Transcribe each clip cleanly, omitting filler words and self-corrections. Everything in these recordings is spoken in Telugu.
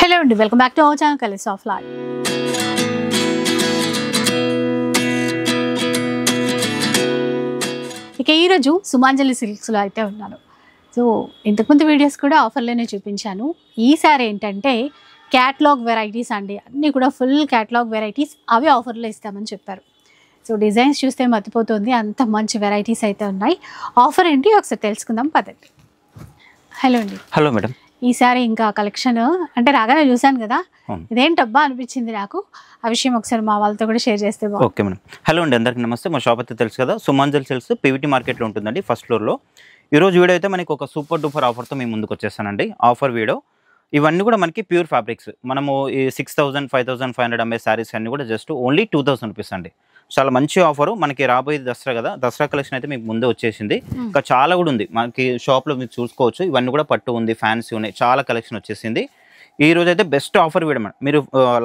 హలో అండి, welcome back to our channel colours of life. ఇక ఈరోజు సుమాంజలి సిల్క్స్లో అయితే ఉన్నాను. సో ఇంతకుముందు వీడియోస్ కూడా ఆఫర్లోనే చూపించాను. ఈసారి ఏంటంటే క్యాటలాగ్ వెరైటీస్ అండి, అన్నీ కూడా ఫుల్ క్యాటలాగ్ వెరైటీస్ అవి ఆఫర్లో ఇస్తామని చెప్పారు. సో డిజైన్స్ చూస్తే మర్చిపోతుంది, అంత మంచి వెరైటీస్ అయితే ఉన్నాయి. ఆఫర్ ఏంటి ఒకసారి తెలుసుకుందాం పదండి. హలో అండి. Hello madam. ఈసారి ఇంకా కలెక్షన్ అంటే రాగానే చూసాను కదా, ఇదేంటబ్బా అనిపించింది నాకు. ఆ విషయం ఒకసారి మా వాళ్ళతో కూడా షేర్ చేస్తే బాగుంది. Okay madam. హలో అండి, అందరికీ నమస్తే. మా షాప్ అయితే తెలుసు కదా, సుమాంజలి సిల్క్స్ పీవీటీ మార్కెట్లో ఉంటుందండి, ఫస్ట్ ఫ్లోర్లో. ఈరోజు వీడియో అయితే మనకి ఒక సూపర్ డూపర్ ఆఫర్తో మేము ముందుకు వచ్చేసానండి. ఆఫర్ వీడియో ఇవన్నీ కూడా మనకి ప్యూర్ ఫ్యాబ్రిక్స్. మనము ఈ 6000 5500 అమ్మే శారీస్ అన్నీ కూడా జస్ట్ ఓన్లీ 2000 రూపీస్ అండి. చాలా మంచి ఆఫరు. మనకి రాబోయే దసరా కదా, దసరా కలెక్షన్ అయితే మీకు ముందే వచ్చేసింది. ఇంకా చాలా కూడా ఉంది మనకి షాప్లో, మీరు చూసుకోవచ్చు. ఇవన్నీ కూడా పట్టు ఉంది, ఫ్యాన్సీ ఉన్నాయి, చాలా కలెక్షన్ వచ్చేసింది. ఈ రోజు అయితే బెస్ట్ ఆఫర్ వీడియో మేడం. మీరు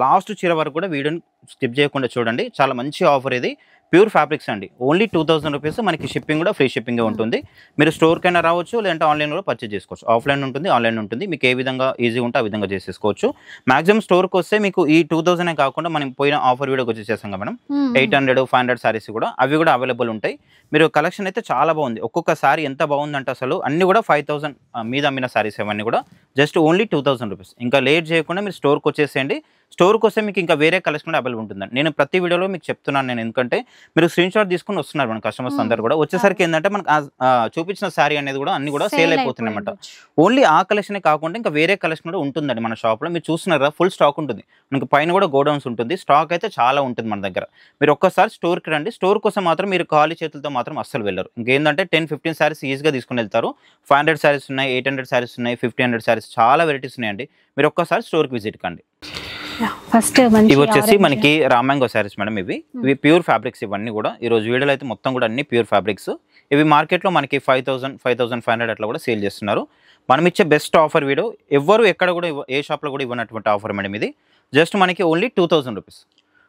లాస్ట్ చీర వరకు కూడా వీడియోని స్కిప్ చేయకుండా చూడండి. చాలా మంచి ఆఫర్ ఇది. ప్యూర్ ఫ్యాబ్రిక్స్ అండి, ఓన్లీ 2000 రూపీస్. మనకి షిప్పింగ్ కూడా ఫ్రీ షిప్పింగ్ ఉంటుంది. మీరు స్టోర్కైనా రావచ్చు, లేదంటే ఆన్లైన్ కూడా పర్చేజ్ చేసుకోవచ్చు. ఆఫ్లైన్ ఉంటుంది, ఆన్లైన్ ఉంటుంది. మీకు ఏ విధంగా ఈజీ ఉంటే ఆ విధంగా చేసేసుకోవచ్చు. మాక్సిమం స్టోర్కి వస్తే మీకు ఈ 2000 కాకుండా మనం పోయిన ఆఫర్ వీడియోకి వచ్చేసాం కదా మేడం, 800 500 శారీస్ కూడా అవి కూడా అవైలబుల్ ఉంటాయి. మీరు కలెక్షన్ అయితే చాలా బాగుంది. ఒక్కొక్క శారీ ఎంత బాగుందంటే అసలు అన్ని కూడా 5000 మీద అమ్మిన శారీస్ అవన్నీ కూడా జస్ట్ ఓన్లీ 2000 రూపీస్. ఇంకా లేట్ చేయకుండా మీరు స్టోర్కి వచ్చేసేయండి. స్టోర్కి వస్తే మీకు ఇంకా వేరే కలెక్షన్ కూడా అవైలబుల్ ఉంటుందండి. నేను ప్రతి వీడియోలో మీకు చెప్తున్నాను నేను, ఎందుకంటే మీరు స్క్రీన్ షాట్ తీసుకుని వస్తున్నారు మన కస్టమర్స్ అందరు కూడా. వచ్చేసరికి ఏంటంటే మనకు చూపించిన శారీ అనేది కూడా అన్ని కూడా సేల్ అయిపోతున్నాయి అనమాట. ఓన్లీ ఆ కలెక్షనే కాకుండా ఇంకా వేరే కలెక్షన్ కూడా ఉంటుందండి మన షాప్లో. మీరు చూస్తున్నారు కదా, ఫుల్ స్టాక్ ఉంటుంది మనకి. పైన కూడా గోడౌన్స్ ఉంటుంది, స్టాక్ అయితే చాలా ఉంటుంది మన దగ్గర. మీరు ఒక్కసారి స్టోర్కి రండి. స్టోర్ కోసం మాత్రం మీరు ఖాళీ చేతులతో మాత్రం అస్సలు వెళ్ళరు. ఇంకేంటంటే 10-15 శారీస్ ఈజీగా తీసుకుని వెళ్తారు. 500 శారీస్ ఉన్నాయి, 800 శారీస్ ఉన్నాయి, 1500 శారీస్, చాలా వెరైటీస్ ఉన్నాయండి. మీరు ఒక్కసారి స్టోర్కి విజిట్ కండి. ఫస్ట్ ఇవి వచ్చేసి మనకి రామాంగో శారీస్ మేడం. ఇవి ప్యూర్ ఫ్యాబ్రిక్స్. ఇవన్నీ కూడా ఈ రోజు వీడియోలో అయితే మొత్తం కూడా అన్ని ప్యూర్ ఫ్యాబ్రిక్స్. ఇవి మార్కెట్లో మనకి 5000 5500 అట్లా కూడా సేల్ చేస్తున్నారు. మనం ఇచ్చే బెస్ట్ ఆఫర్ వీడియో ఎవ్వరు ఎక్కడ కూడా ఏ షాప్లో కూడా ఇవ్వనటువంటి ఆఫర్ మేడం ఇది. జస్ట్ మనకి ఓన్లీ 2000 రూపీస్.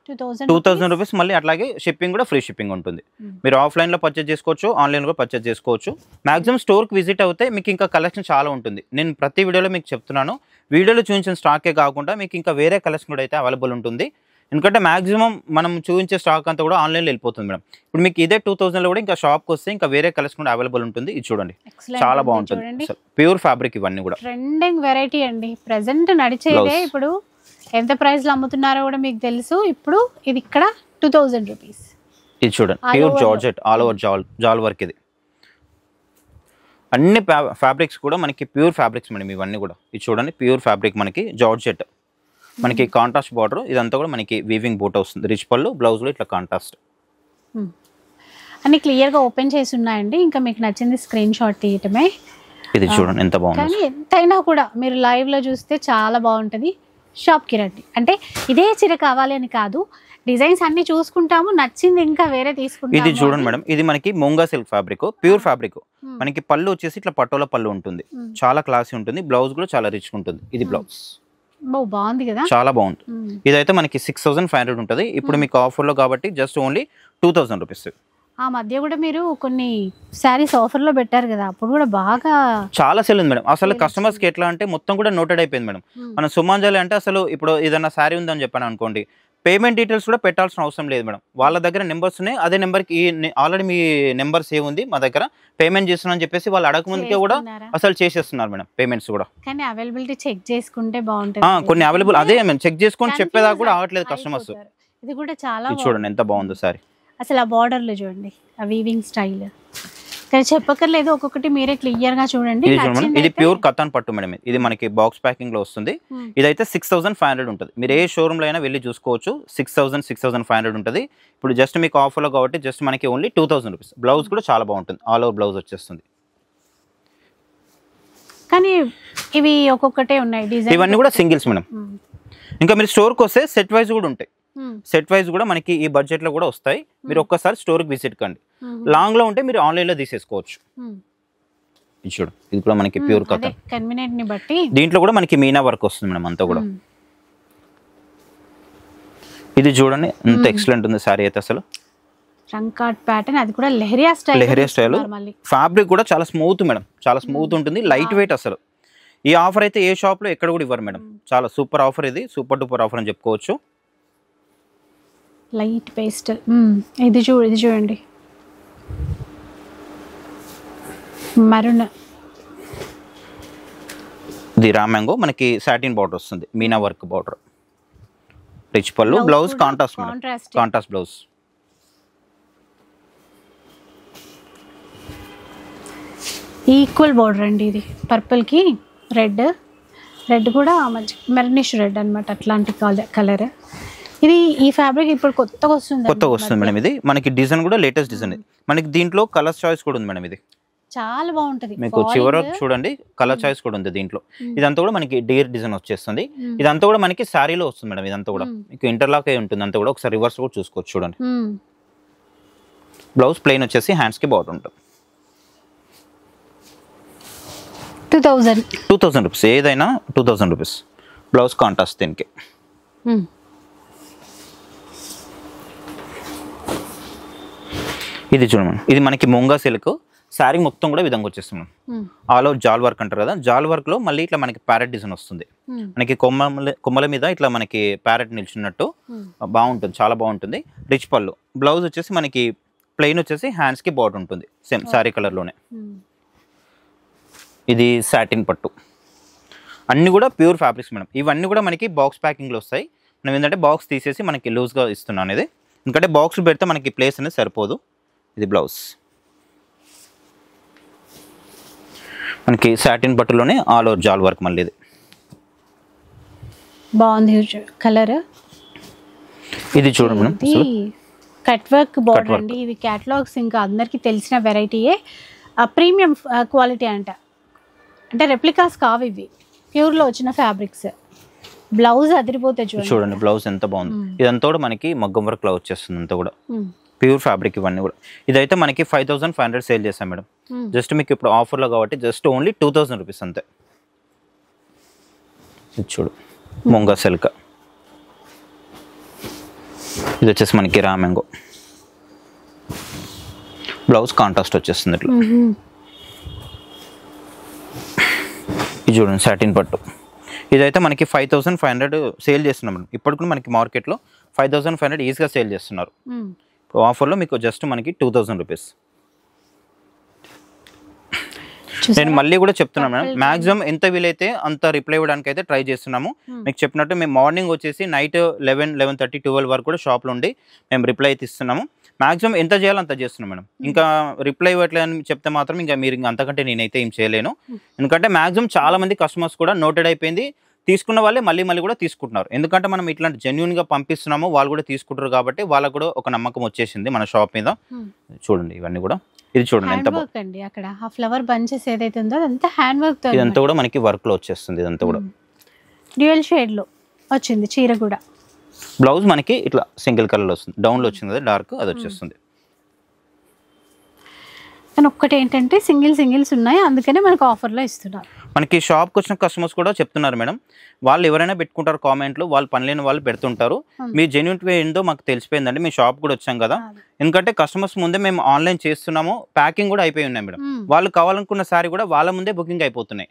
2000 రూపీస్. మళ్ళీ అట్లాగే షిప్పింగ్ కూడా ఫ్రీ షిప్పింగ్ ఉంటుంది. మీరు ఆఫ్లైన్లో పర్చేజ్ చేసుకోవచ్చు, ఆన్లైన్ కూడా పర్చేజ్ చేసుకోవచ్చు. మాక్సిమం స్టోర్కి విజిట్ అవుతే మీకు ఇంకా కలెక్షన్ చాలా ఉంటుంది. నేను ప్రతి వీడియోలో మీకు చెప్తున్నాను, వీడియోలో చూపించిన స్టాకే కాకుండా మీకు ఇంకా వేరే కలెక్షన్ కూడా అయితే అవైలబుల్ ఉంటుంది. ఎందుకంటే మాక్సిమం మనం చూపించే స్టాక్ అంతా కూడా ఆన్లైన్లో వెళ్ళిపోతుంది మేడం. ఇప్పుడు మీకు ఇదే 2000లో కూడా ఇంకా షాప్కి వస్తే ఇంకా వేరే కలెక్షన్ కూడా అవైలబుల్ ఉంటుంది. ఇది చూడండి, చాలా బాగుంటుంది. ప్యూర్ ఫ్యాబ్రిక్ ఇవన్నీ కూడా ట్రెండింగ్ వెరైటీ అండి. ప్రెసెంట్ నడిచేదే. ఇప్పుడు ఎంత ప్రైస్ లో అమ్ముతున్నారో కూడా మీకు తెలుసు. ఇప్పుడు ఇది ఇక్కడ 2000 రూపీస్. ఇది చూడండి, ప్యూర్ జార్జెట్, ఆల్ ఓవర్ జాల్ వర్క్. ఇది అన్ని ఫ్యాబ్రిక్స్ కూడా మనకి ప్యూర్ ఫ్యాబ్రిక్స్ మేడం ఇవన్నీ కూడా. ఇది చూడండి, ప్యూర్ ఫ్యాబ్రిక్ మనకి జార్జెట్, మనకి కాంట్రాస్ట్ బార్డర్. ఇదంతా కూడా మనకి వీవింగ్ బూట వస్తుంది. రిచ్ పళ్ళు, బ్లౌజ్ కూడా ఇట్లా కాంట్రాస్ట్. అన్ని క్లియర్ గా ఓపెన్ చేసి ఉన్నాయండి. ఇంకా మీకు నచ్చింది స్క్రీన్ షాట్ తీయటమే. ఇది చూడండి ఎంత బాగుంది. కానీ ఎంతైనా కూడా మీరు లైవ్ లో చూస్తే చాలా బాగుంటుంది. షాప్కి రండి. అంటే ఇదే చీర కావాలి అని కాదు, డిజైన్స్ అన్ని చూసుకుంటాము, నచ్చింది ఇంకా వేరే తీసుకుంటాము. ఇది చూడండి మేడం, ఇది మనకి మూంగా సిల్క్ ఫ్యాబ్రిక్, ప్యూర్ ఫ్యాబ్రిక్. మనకి పళ్ళు వచ్చేసి ఇట్లా పటోలా పళ్ళు ఉంటుంది, చాలా క్లాసీ ఉంటుంది. బ్లౌజ్ కూడా చాలా రిచ్ ఉంటుంది. ఇది బ్లౌజ్ బాగుంది కదా, చాలా బాగుంది. ఇదైతే మనకి 6500 ఉంటుంది. ఇప్పుడు మీకు ఆఫర్లో కాబట్టి జస్ట్ ఓన్లీ 2000 రూపీస్. ఆ మధ్య కూడా మీరు కొన్ని శారీస్ ఆఫర్ లో పెట్టారు కదా, అప్పుడు కూడా బాగా చాలా సేల్ ఉంది మేడం. అసలు కస్టమర్స్ కి ఎట్లా అంటే మొత్తం కూడా నోటెడ్ అయిపోయింది మేడం. మనం సుమాంజలి అంటే అసలు ఇప్పుడు ఏదైనా శారీ ఉందని చెప్పాను అనుకోండి, పేమెంట్ డీటెయిల్స్ కూడా పెట్టాల్సిన అవసరం లేదు మేడం. వాళ్ళ దగ్గర నెంబర్స్ ఉన్నాయి, అదే నెంబర్కి ఆల్రెడీ మీ నెంబర్ సేవ్ ఉంది, మా దగ్గర పేమెంట్ చేస్తున్నా అని చెప్పేసి వాళ్ళు అడగకముందుకే కూడా అసలు చేసేస్తున్నారు మేడం పేమెంట్స్ కూడా. కానీ అవైలబిలిటీ చెక్ చేసుకుంటే బాగుంటుంది. కొన్ని అవైలబుల్ అదే చెక్ చేసుకొని చెప్పేదాకా కూడా ఆగట్లేదు కస్టమర్స్. ఇది కూడా చాలా చూడండి ఎంత బాగుందో సారీ. అసలు ఆ బార్డర్లో చూడండి, ఆ వీవింగ్ స్టైల్ కానీ చెప్పక్కర్లేదు, ఒక్కొక్కటి మీరే క్లియర్ గా చూడండి. ఇది ప్యూర్ కథన్ పట్టు మేడం. ఇది మనకి బాక్స్ ప్యాకింగ్ లో వస్తుంది. ఇదైతే 6500 ఉంటుంది. మీరు ఏ షోరూమ్ లో అయినా వెళ్ళి చూసుకోవచ్చు. 6000 6500 ఉంటుంది. ఇప్పుడు జస్ట్ మీకు ఆఫర్ లో కాబట్టి జస్ట్ మనకి ఓన్లీ 2000 రూపీస్. బ్లౌజ్ కూడా చాలా బాగుంటుంది, ఆల్ ఓవర్ బ్లౌజ్ వచ్చేస్తుంది. కానీ ఇవి ఒక్కొక్కటే ఉన్నాయి డిజైన్, ఇవన్నీ కూడా సింగిల్స్ మేడం. ఇంకా మీరు స్టోర్కి వస్తే సెట్ వైజ్ కూడా ఉంటాయి. సెట్ వైజ్ కూడా మనకి ఈ బడ్జెట్ లో కూడా వస్తాయి. మీరు ఒక్కసారి స్టోర్కి విజిట్ కండి. లాంగ్ లో ఉంటే మీరు ఆన్లైన్ లో తీసేసుకోవచ్చు. ఇది చూడు, ఇది కూడా మనకి ప్యూర్ కాటన్, కన్వీనియంట్ ని బట్టి. దీంట్లో కూడా మనకి మీనా వర్క్ వస్తుంది మేడం అంతా కూడా. ఇది చూడండి ఎంత ఎక్సలెంట్ ఉంది సారీ అయితే అసలు. రంకాట్ ప్యాటర్న్, అది కూడా లెహరియా స్టైల్. ఫ్యాబ్రిక్ కూడా చాలా స్మూత్ మేడం, చాలా స్మూత్ ఉంటుంది, లైట్ వెయిట్ అసలు. ఈ ఆఫర్ అయితే ఏ షాప్లో ఎక్కడ కూడా ఇవ్వరు మేడం. చాలా సూపర్ ఆఫర్, ఇది సూపర్ డూపర్ ఆఫర్ అని చెప్పుకోవచ్చు. లైట్ పేస్టల్, ఇది చూడండి మరూన్, ఇది రా మ్యాంగో, మనకి సాటిన్ బార్డర్ వస్తుంది, మీనా వర్క్ బార్డర్, రిచ్ పళ్ళు, blouse contrast madam, contrast blouse. Equal border అండి ఇది, పర్పుల్కి రెడ్ కూడా మంచి మెర్నిష్ రెడ్ అనమాట, అట్లాంటి కలర్. ఇది ఈ ఫ్యాబ్రిక్ ఇప్పుడు కొత్తగా వస్తుంది మేడం. ఇది మనకి డిజైన్ కూడా లేటెస్ట్ డిజైన్. మనకి దీంట్లో కలర్ చాయిస్ కూడా ఉంది మేడం. ఇది చాలా బాగుంటుంది, మీకు చివర చూడండి కలర్ చాయిస్ కూడా ఉంది దీంట్లో. ఇదంతా కూడా మనకి డేర్ డిజైన్ వచ్చేస్తుంది. ఇదంతా కూడా మనకి శారీలో వస్తుంది మేడం. ఇదంతా కూడా మీకు ఇంటర్లాక్ అయి ఉంటుంది అంతా కూడా. ఒకసారి రివర్స్ కూడా చూసుకోవచ్చు చూడండి. బ్లౌజ్ ప్లెయిన్ వచ్చేసి హ్యాండ్స్ కి బార్డర్ ఉంటుంది. 2000 రూపీస్, ఏదైనా 2000 రూపీస్. బ్లౌజ్ కాంట్రాస్ట్ దీనికి. ఇది చూడండి, ఇది మనకి ముంగా సిల్క్ శారీ మొత్తం కూడా విధంగా వచ్చేస్తుంది. ఆల్ ఓవర్ జాల్ వర్క్ అంటారు కదా, జాల్ వర్క్ లో మళ్ళీ ఇట్లా మనకి ప్యారెట్ డిజైన్ వస్తుంది. మనకి కొమ్మల మీద ఇట్లా మనకి ప్యారెట్ నిల్చున్నట్టు బాగుంటుంది, చాలా బాగుంటుంది. రిచ్ పళ్ళు, బ్లౌజ్ వచ్చేసి మనకి ప్లెయిన్ వచ్చేసి హ్యాండ్స్ కి బార్డర్ ఉంటుంది సేమ్ శారీ కలర్ లోనే. ఇది సాటిన్ పట్టు, అన్ని కూడా ప్యూర్ ఫ్యాబ్రిక్స్ మేడం. ఇవన్నీ కూడా మనకి బాక్స్ ప్యాకింగ్లో వస్తాయి. మనం ఏంటంటే బాక్స్ తీసేసి మనకి లూజ్గా ఇస్తున్నాను అనేది, ఎందుకంటే బాక్స్ పెడితే మనకి ప్లేస్ అనేది సరిపోదు. ఇది బ్లౌజ్ మనకి సాటిన్ పట్టులోనే ఆల్ ఓవర్ జాల్ వర్క్. మళ్ళీ ఇది బాగుంది కలర్. ఇది చూడండి మేడం, కట్ వర్క్ బార్డర్ అండి. ఇది క్యాటలాగ్స్ ఇంకా అందరికి తెలిసిన వెరైటీయే, ప్రీమియం క్వాలిటీ అంటే రెప్లికాస్ కావు ఇవి, ప్యూర్లో వచ్చిన ఫ్యాబ్రిక్స్. బ్లౌజ్ అదిరిపోతే చూడండి, బ్లౌజ్ ఎంత బాగుంది. ఇదంతా కూడా మనకి మగ్గం వర్క్ లో వచ్చేస్తుంది, అంతా కూడా ప్యూర్ ఫ్యాబ్రిక్. ఇవన్నీ కూడా ఇదైతే మనకి 5500 సేల్ చేస్తాం మేడం. జస్ట్ మీకు ఇప్పుడు ఆఫర్లో కాబట్టి జస్ట్ ఓన్లీ 2000 రూపీస్ అంతే. ఇది చూడు ముంగా సిల్క్, ఇది వచ్చేసి మనకి రా మ్యాంగో, బ్లౌజ్ కాంట్రాస్ట్ వచ్చేస్తుంది ఇట్లా. ఇది చూడండి సాటిన్ పట్టు, ఇదైతే మనకి 5500 సేల్ చేస్తున్నాం మేడం. ఇప్పటికి కూడా మనకి మార్కెట్లో 5500 ఈజీగా సేల్ చేస్తున్నారు. ఆఫర్లో మీకు జస్ట్ మనకి 2000 రూపీస్. నేను మళ్ళీ కూడా చెప్తున్నాను మేడం, మాక్సిమం ఎంత వీలైతే అంత రిప్లై ఇవ్వడానికి అయితే ట్రై చేస్తున్నాము. మీకు చెప్పినట్టు మేము మార్నింగ్ వచ్చేసి నైట్ 11, 11:30, 12 వరకు కూడా షాప్లో ఉండి మేము రిప్లై అయితే ఇస్తున్నాము. మాక్సిమం ఎంత చేయాలో అంత చేస్తున్నాం మేడం. ఇంకా రిప్లై ఇవ్వట్లేదు అని చెప్తే మాత్రం ఇంకా మీరు అంతకంటే నేనైతే ఏం చేయలేను. ఎందుకంటే మాక్సిమం చాలా మంది కస్టమర్స్ కూడా నోటెడ్ అయిపోయింది, తీసుకున్న వాళ్ళే మళ్ళీ కూడా తీసుకుంటున్నారు. ఎందుకంటే మనం ఇట్లాంటి జెన్యున్గా పంపిస్తున్నాము, వాళ్ళు కూడా తీసుకుంటారు కాబట్టి వాళ్ళకు కూడా ఒక నమ్మకం వచ్చేసింది మన షాప్ మీద. చూడండి ఇవన్నీ కూడా, ఇది చూడండి ఎంత బాగుంది. అక్కడ ఆ ఫ్లవర్ బంచెస్ ఏదైతే ఉందో అదంతా హ్యాండ్ వర్క్ తో, ఇదంతా కూడా మనకి వర్క్ లో వచ్చేస్తుంది. ఇదంతా కూడా డ్యూయల్ షేడ్ లో వచ్చింది చీర కూడా. బ్లౌజ్ మనకి ఇట్లా సింగిల్ కలర్ లో వస్తుంది, డౌన్ లో వచ్చింది కదా డార్క్, అది వచ్చేస్తుంది. కానీ ఒక్కటి ఏంటంటే సింగిల్స్ ఉన్నాయి, అందుకనే మనకు ఆఫర్లో ఇస్తున్నారు. మనకి షాప్కి వచ్చిన కస్టమర్స్ కూడా చెప్తున్నారు మేడం, వాళ్ళు ఎవరైనా పెట్టుకుంటారు కామెంట్లు, వాళ్ళు పని లేని వాళ్ళు పెడుతుంటారు. మీ జెన్యూన్ ఏందో మాకు తెలిసిపోయిందండి, మీ షాప్ కూడా వచ్చాం కదా. ఎందుకంటే కస్టమర్స్ ముందే మేము ఆన్లైన్ చేస్తున్నాము, ప్యాకింగ్ కూడా అయిపోయి ఉన్నాయి మేడం. వాళ్ళు కావాలనుకున్న సారీ కూడా వాళ్ళ ముందే బుకింగ్ అయిపోతున్నాయి.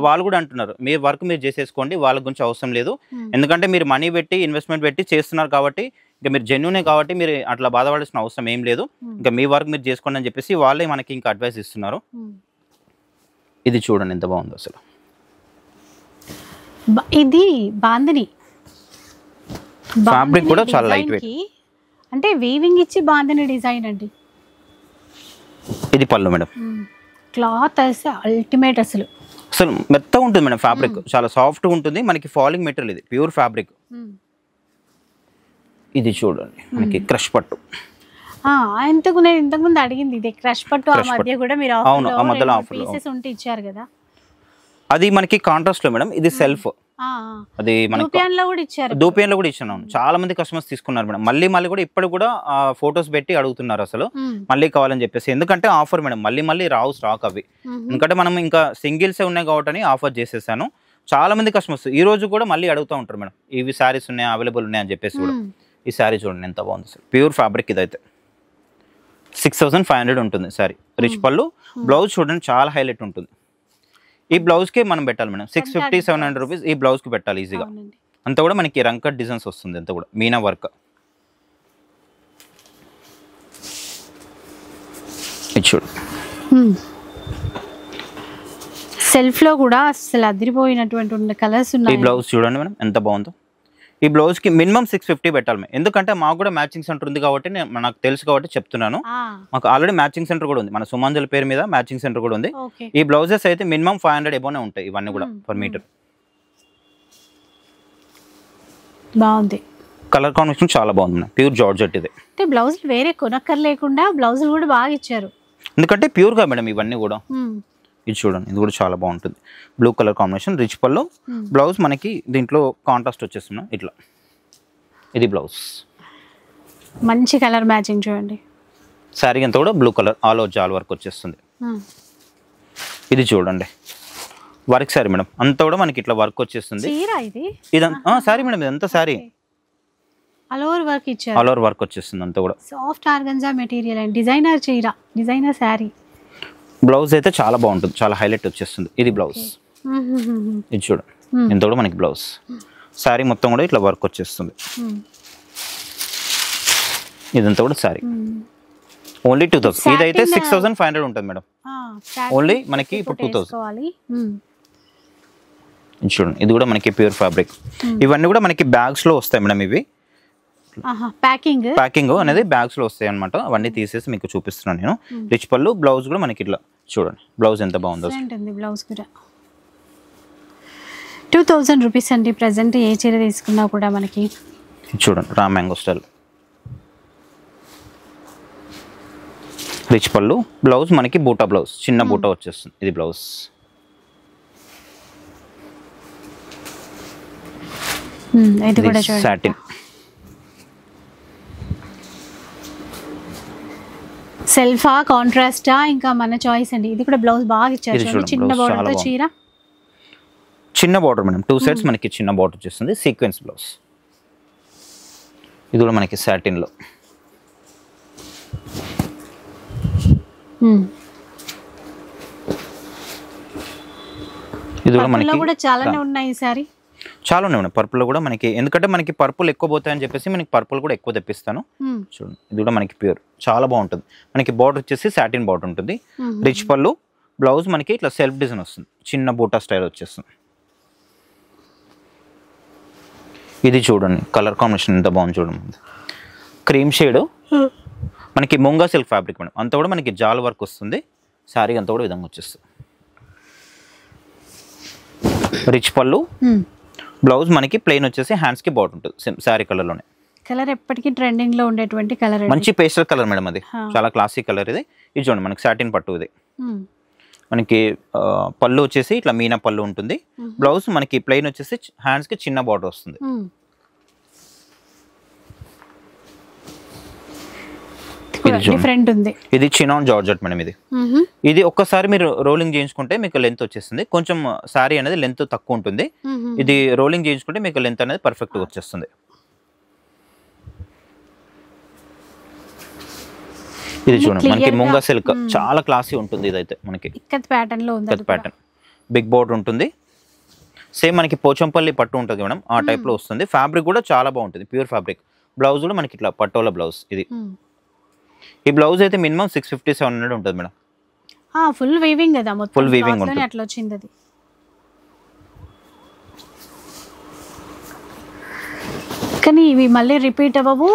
వాళ్ళు కూడా అంటున్నారు మీ వర్క్ మీరు చేసేసుకోండి, వాళ్ళ గురించి అవసరం లేదు, ఎందుకంటే మీరు మనీ పెట్టి ఇన్వెస్ట్మెంట్ పెట్టి చేస్తున్నారు కాబట్టి, ఇంకా మీరు జెన్యూనే కాబట్టి మీరు అట్లా బాధపడాల్సిన అవసరం ఏం లేదు, ఇంకా మీ వర్క్ మీరు చేసుకోండి అని చెప్పేసి వాళ్ళే మనకి ఇంకా అడ్వైస్ ఇస్తున్నారు. ఇది చూడండి ఎంత బాగుంది అసలు. ఇది బాందిని ఫ్యాబ్రిక్ కూడా చాలా లైట్ వెయిట్, అంటే వీవింగ్ ఇచ్చి బాందిని డిజైన్ అండి. ఇది పళ్ళు మేడం, క్లాత్ అయితే అల్టిమేట్, అసలు మెత్తగా ఉంటుంది మేడం. ఫ్యాబ్రిక్ చాలా సాఫ్ట్గా ఉంటుంది, మనకి ఫాలింగ్ మెటీరియల్, ఇది ప్యూర్ ఫ్యాబ్రిక్. ఇది చూడండి మనకి క్రష్ పట్టు, నేను ఇంతకుముందు అడిగింది ఇది క్రష్ పట్టు. ఆ మధ్య కూడా మీరు పీసెస్ ఉంటే ఇచ్చారు కదా, అది మనకి కాంట్రాస్ట్ లో మేడం. ఇది సెల్ఫ్, అది మనకి దూపియాన్లో కూడా ఇచ్చాను. చాలా మంది కస్టమర్స్ తీసుకున్నారు మేడం. మళ్ళీ కూడా ఇప్పుడు కూడా ఫొటోస్ పెట్టి అడుగుతున్నారు అసలు మళ్ళీ కావాలని చెప్పేసి. ఎందుకంటే ఆఫర్ మేడం, మళ్ళీ రావు స్టాక్ అవి. ఎందుకంటే మనం ఇంకా సింగిల్సే ఉన్నాయి కాబట్టి ఆఫర్ చేసేసాను. చాలా మంది కస్టమర్స్ ఈ రోజు కూడా మళ్ళీ అడుగుతూ ఉంటారు మేడం, ఇవి శారీస్ ఉన్నాయా, అవైలబుల్ ఉన్నాయని చెప్పేసి కూడా. ఈ శారీ చూడండి ఎంత బాగుంది సార్, ప్యూర్ ఫ్యాబ్రిక్. ఇదైతే 6500 ఉంటుంది శారీ. రిచ్ పళ్ళు, బ్లౌజ్ చూడండి చాలా హైలైట్ ఉంటుంది. ఈ బ్లౌజ్ కి మనం పెట్టాలి మేడం 650 700 రూపీస్ ఈ బ్లౌజ్ కి పెట్టాలి ఈజీగా. అంతా కూడా మనకి రంకట్ డిజైన్స్ వస్తుంది, అంతా కూడా మీనా వర్క్. ఇది చూడు సెల్ఫ్ లో కూడా అసలు అదిరిపోయినటువంటి కలర్స్ ఉన్నాయి. ఈ బ్లౌజ్ చూడండి మేడం ఎంత బాగుందో. ఈ బ్లౌజ్ కి మినిమం 650 పెట్టాలి మేము, ఎందుకంటే మాకు కూడా మ్యాచింగ్ సెంటర్ ఉంది కాబట్టి నాకు తెలుసు కాబట్టి చెప్తున్నాను. మాకు ఆల్రెడీ మ్యాచింగ్ సెంటర్ కూడా ఉంది, మన సుమాంజలి పేరు మీద మ్యాచింగ్ సెంటర్ కూడా ఉంది. ఈ బ్లౌజెస్ అయితే మినిమం 500 ఎబోనే ఉంటాయి ఇవన్నీ కూడా పర్ మీటర్. బాగుంది, కలర్ కాంబినేషన్ చాలా బాగుంది మేడం, ప్యూర్ జార్జెట్ ఇది. అంటే బ్లౌజ్ వేరే కొనక్కర్ లేకుండా బ్లౌజులు కూడా బాగా ఇచ్చారు, ఎందుకంటే ప్యూర్ గా మేడం ఇవన్నీ కూడా. ఇది చూడండి, ఇది కూడా చాలా బాగుంటుంది. బ్లూ కలర్ కాంబినేషన్, రిచ్ పళ్ళు. బ్లౌజ్ మనకి దీంట్లో కాంట్రాస్ట్ వచ్చేస్తుంది ఇట్లా. ఇది బ్లౌజ్, మంచి కలర్ మ్యాచింగ్ చూడండి. శారీ అంతా కూడా బ్లూ కలర్ ఆల్ ఓవర్ జాల్ వర్క్ వచ్చేస్తుంది. ఇది చూడండి వర్క్ శారీ మేడం, అంతా కూడా మనకి ఇట్లా వర్క్ వచ్చేస్తుంది. ఇదంతా శారీ మేడం, ఇదంతా శారీ ఆల్ ఓవర్ వర్క్ ఇచ్చారు, ఆల్ ఓవర్ వర్క్ వచ్చేస్తుంది అంతా కూడా. Soft organza material and designer చీర, డిజైనర్ శారీ. బ్లౌజ్ అయితే చాలా బాగుంటుంది, చాలా హైలైట్ వచ్చేస్తుంది. ఇది బ్లౌజ్, ఇది చూడండి ఇంత కూడా మనకి బ్లౌజ్. శారీ మొత్తం కూడా ఇట్లా వర్క్ వచ్చేస్తుంది. ఇదంతా కూడా శారీ ఓన్లీ 2000. ఇదైతే 6500 ఉంటుంది మేడం, ఓన్లీ మనకి ఇప్పుడు 2000. ఇది చూడండి, ఇది కూడా మనకి ప్యూర్ ఫ్యాబ్రిక్. ఇవన్నీ కూడా మనకి బ్యాగ్స్ లో వస్తాయి మేడం. ఇవి ప్యాకింగ్ అనేది బ్యాగ్స్ లో వస్తాయి అనమాట. అవన్నీ తీసేసి మీకు చూపిస్తున్నాను నేను. రిచ్ పళ్ళు, బ్లౌజ్ కూడా మనకి ఇట్లా చూడండి. బ్లౌజ్ ఎంత బాగుందో, బ్లౌజ్ కూడా 2000 రూపీస్ అండి. ప్రెసెంట్ ఏ చీర తీసుకున్నా కూడా మనకి చూడండి రా మ్యాంగో స్టైల్. రిచ్ పళ్ళు, బ్లౌజ్ మనకి బూటా బ్లౌజ్, చిన్న బూటా వచ్చేస్తుంది. ఇది బ్లౌజ్. ఇది కూడా సాటిన్. సెల్ఫా కాంట్రాస్టా ఇంకా మన చాయిస్ అండి. ఇది కూడా బ్లౌజ్ బాగా ఇచ్చారు, చిన్న బార్డర్ తో చీర. చిన్న బార్డర్ మేడం, 2 సైడ్స్ మనకి చిన్న బార్డర్ వచ్చేస్తుంది. Sequence blouse. ఇది కూడా మనకి సాటిన్ లో. ఇది కూడా మనకి కూడా చాలానే ఉన్నాయి ఈసారి, చాలా ఉన్నాయి మేడం. పర్పుల్ కూడా మనకి, ఎందుకంటే మనకి పర్పుల్ ఎక్కువ పోతాయని చెప్పేసి మనకి పర్పుల్ కూడా ఎక్కువ తెప్పిస్తాను. చూడండి ఇది కూడా మనకి ప్యూర్ చాలా బాగుంటుంది. మనకి బార్డర్ వచ్చేసి సాటిన్ బార్డర్ ఉంటుంది. రిచ్ పళ్ళు, బ్లౌజ్ మనకి ఇట్లా సెల్ఫ్ డిజైన్ వస్తుంది, చిన్న బూటా స్టైల్ వచ్చేస్తుంది. ఇది చూడండి కలర్ కాంబినేషన్ ఎంత బాగుంది చూడండి. క్రీమ్ షేడ్ మనకి ముంగా సిల్క్ ఫ్యాబ్రిక్ మేడం, అంతా కూడా మనకి జాల్ వర్క్ వస్తుంది. శారీ అంతా కూడా విధంగా వచ్చేస్తుంది. రిచ్ పళ్ళు, బ్లౌజ్ మనకి ప్లెయిన్ వచ్చేసి హ్యాండ్స్ కి బార్డర్ ఉంటుంది శారీ కలర్ లోనే. కలర్ ఎప్పటికీ ట్రెండింగ్ లో ఉండేటువంటి కలర్, మంచి పేస్టల్ కలర్ మేడం, అది చాలా క్లాసిక్ కలర్. ఇది ఇది చూడండి మనకి సాటిన్ పట్టు. ఇది మనకి పళ్ళు వచ్చేసి ఇట్లా మీనా పళ్ళు ఉంటుంది. బ్లౌజ్ మనకి ప్లెయిన్ వచ్చేసి హ్యాండ్స్ కి చిన్న బార్డర్ వస్తుంది. డిఫరెంట్ ఉంది. ఇది చినాన్ జార్జెట్ మేడం. ఇది ఒక్కసారి మీరు రోలింగ్ చేయించుకుంటే మీకు లెంత్ వచ్చేస్తుంది. కొంచెం సారీ అనేది లెంత్ తక్కువ ఉంటుంది. ఇది రోలింగ్ చేయించుకుంటే మీకు లెంత్ అనేది పర్ఫెక్ట్ గా వచ్చేస్తుంది. ఇది చూడండి మనకి ముంగా సిల్క్, చాలా క్లాసీ ఉంటుంది. ఇదైతే మనకి ఇక్కత్ ప్యాటర్న్ లో ఉంది, ఇక్కత్ ప్యాటర్న్, బిగ్ బోర్డర్ ఉంటుంది. సేమ్ మనకి పోచంపల్లి పట్టు ఉంటుంది మేడం, ఆ టైప్ లో వస్తుంది. ఫ్యాబ్రిక్ కూడా చాలా బాగుంటుంది, ప్యూర్ ఫ్యాబ్రిక్. బ్లౌజ్ కూడా మనకి ఇట్లా పట్టోలా బ్లౌజ్. ఇది ఈ బ్లౌజ్ అయితే మినిమం 650 700 ఉంటుంది మేడం. ఫుల్ వీవింగ్ కదా, మొత్తం ఫుల్ వీవింగ్ ఉంటుంది. అట్లా వచ్చింది అది. కానీ ఇవి మళ్ళీ రిపీట్ అవ్వవు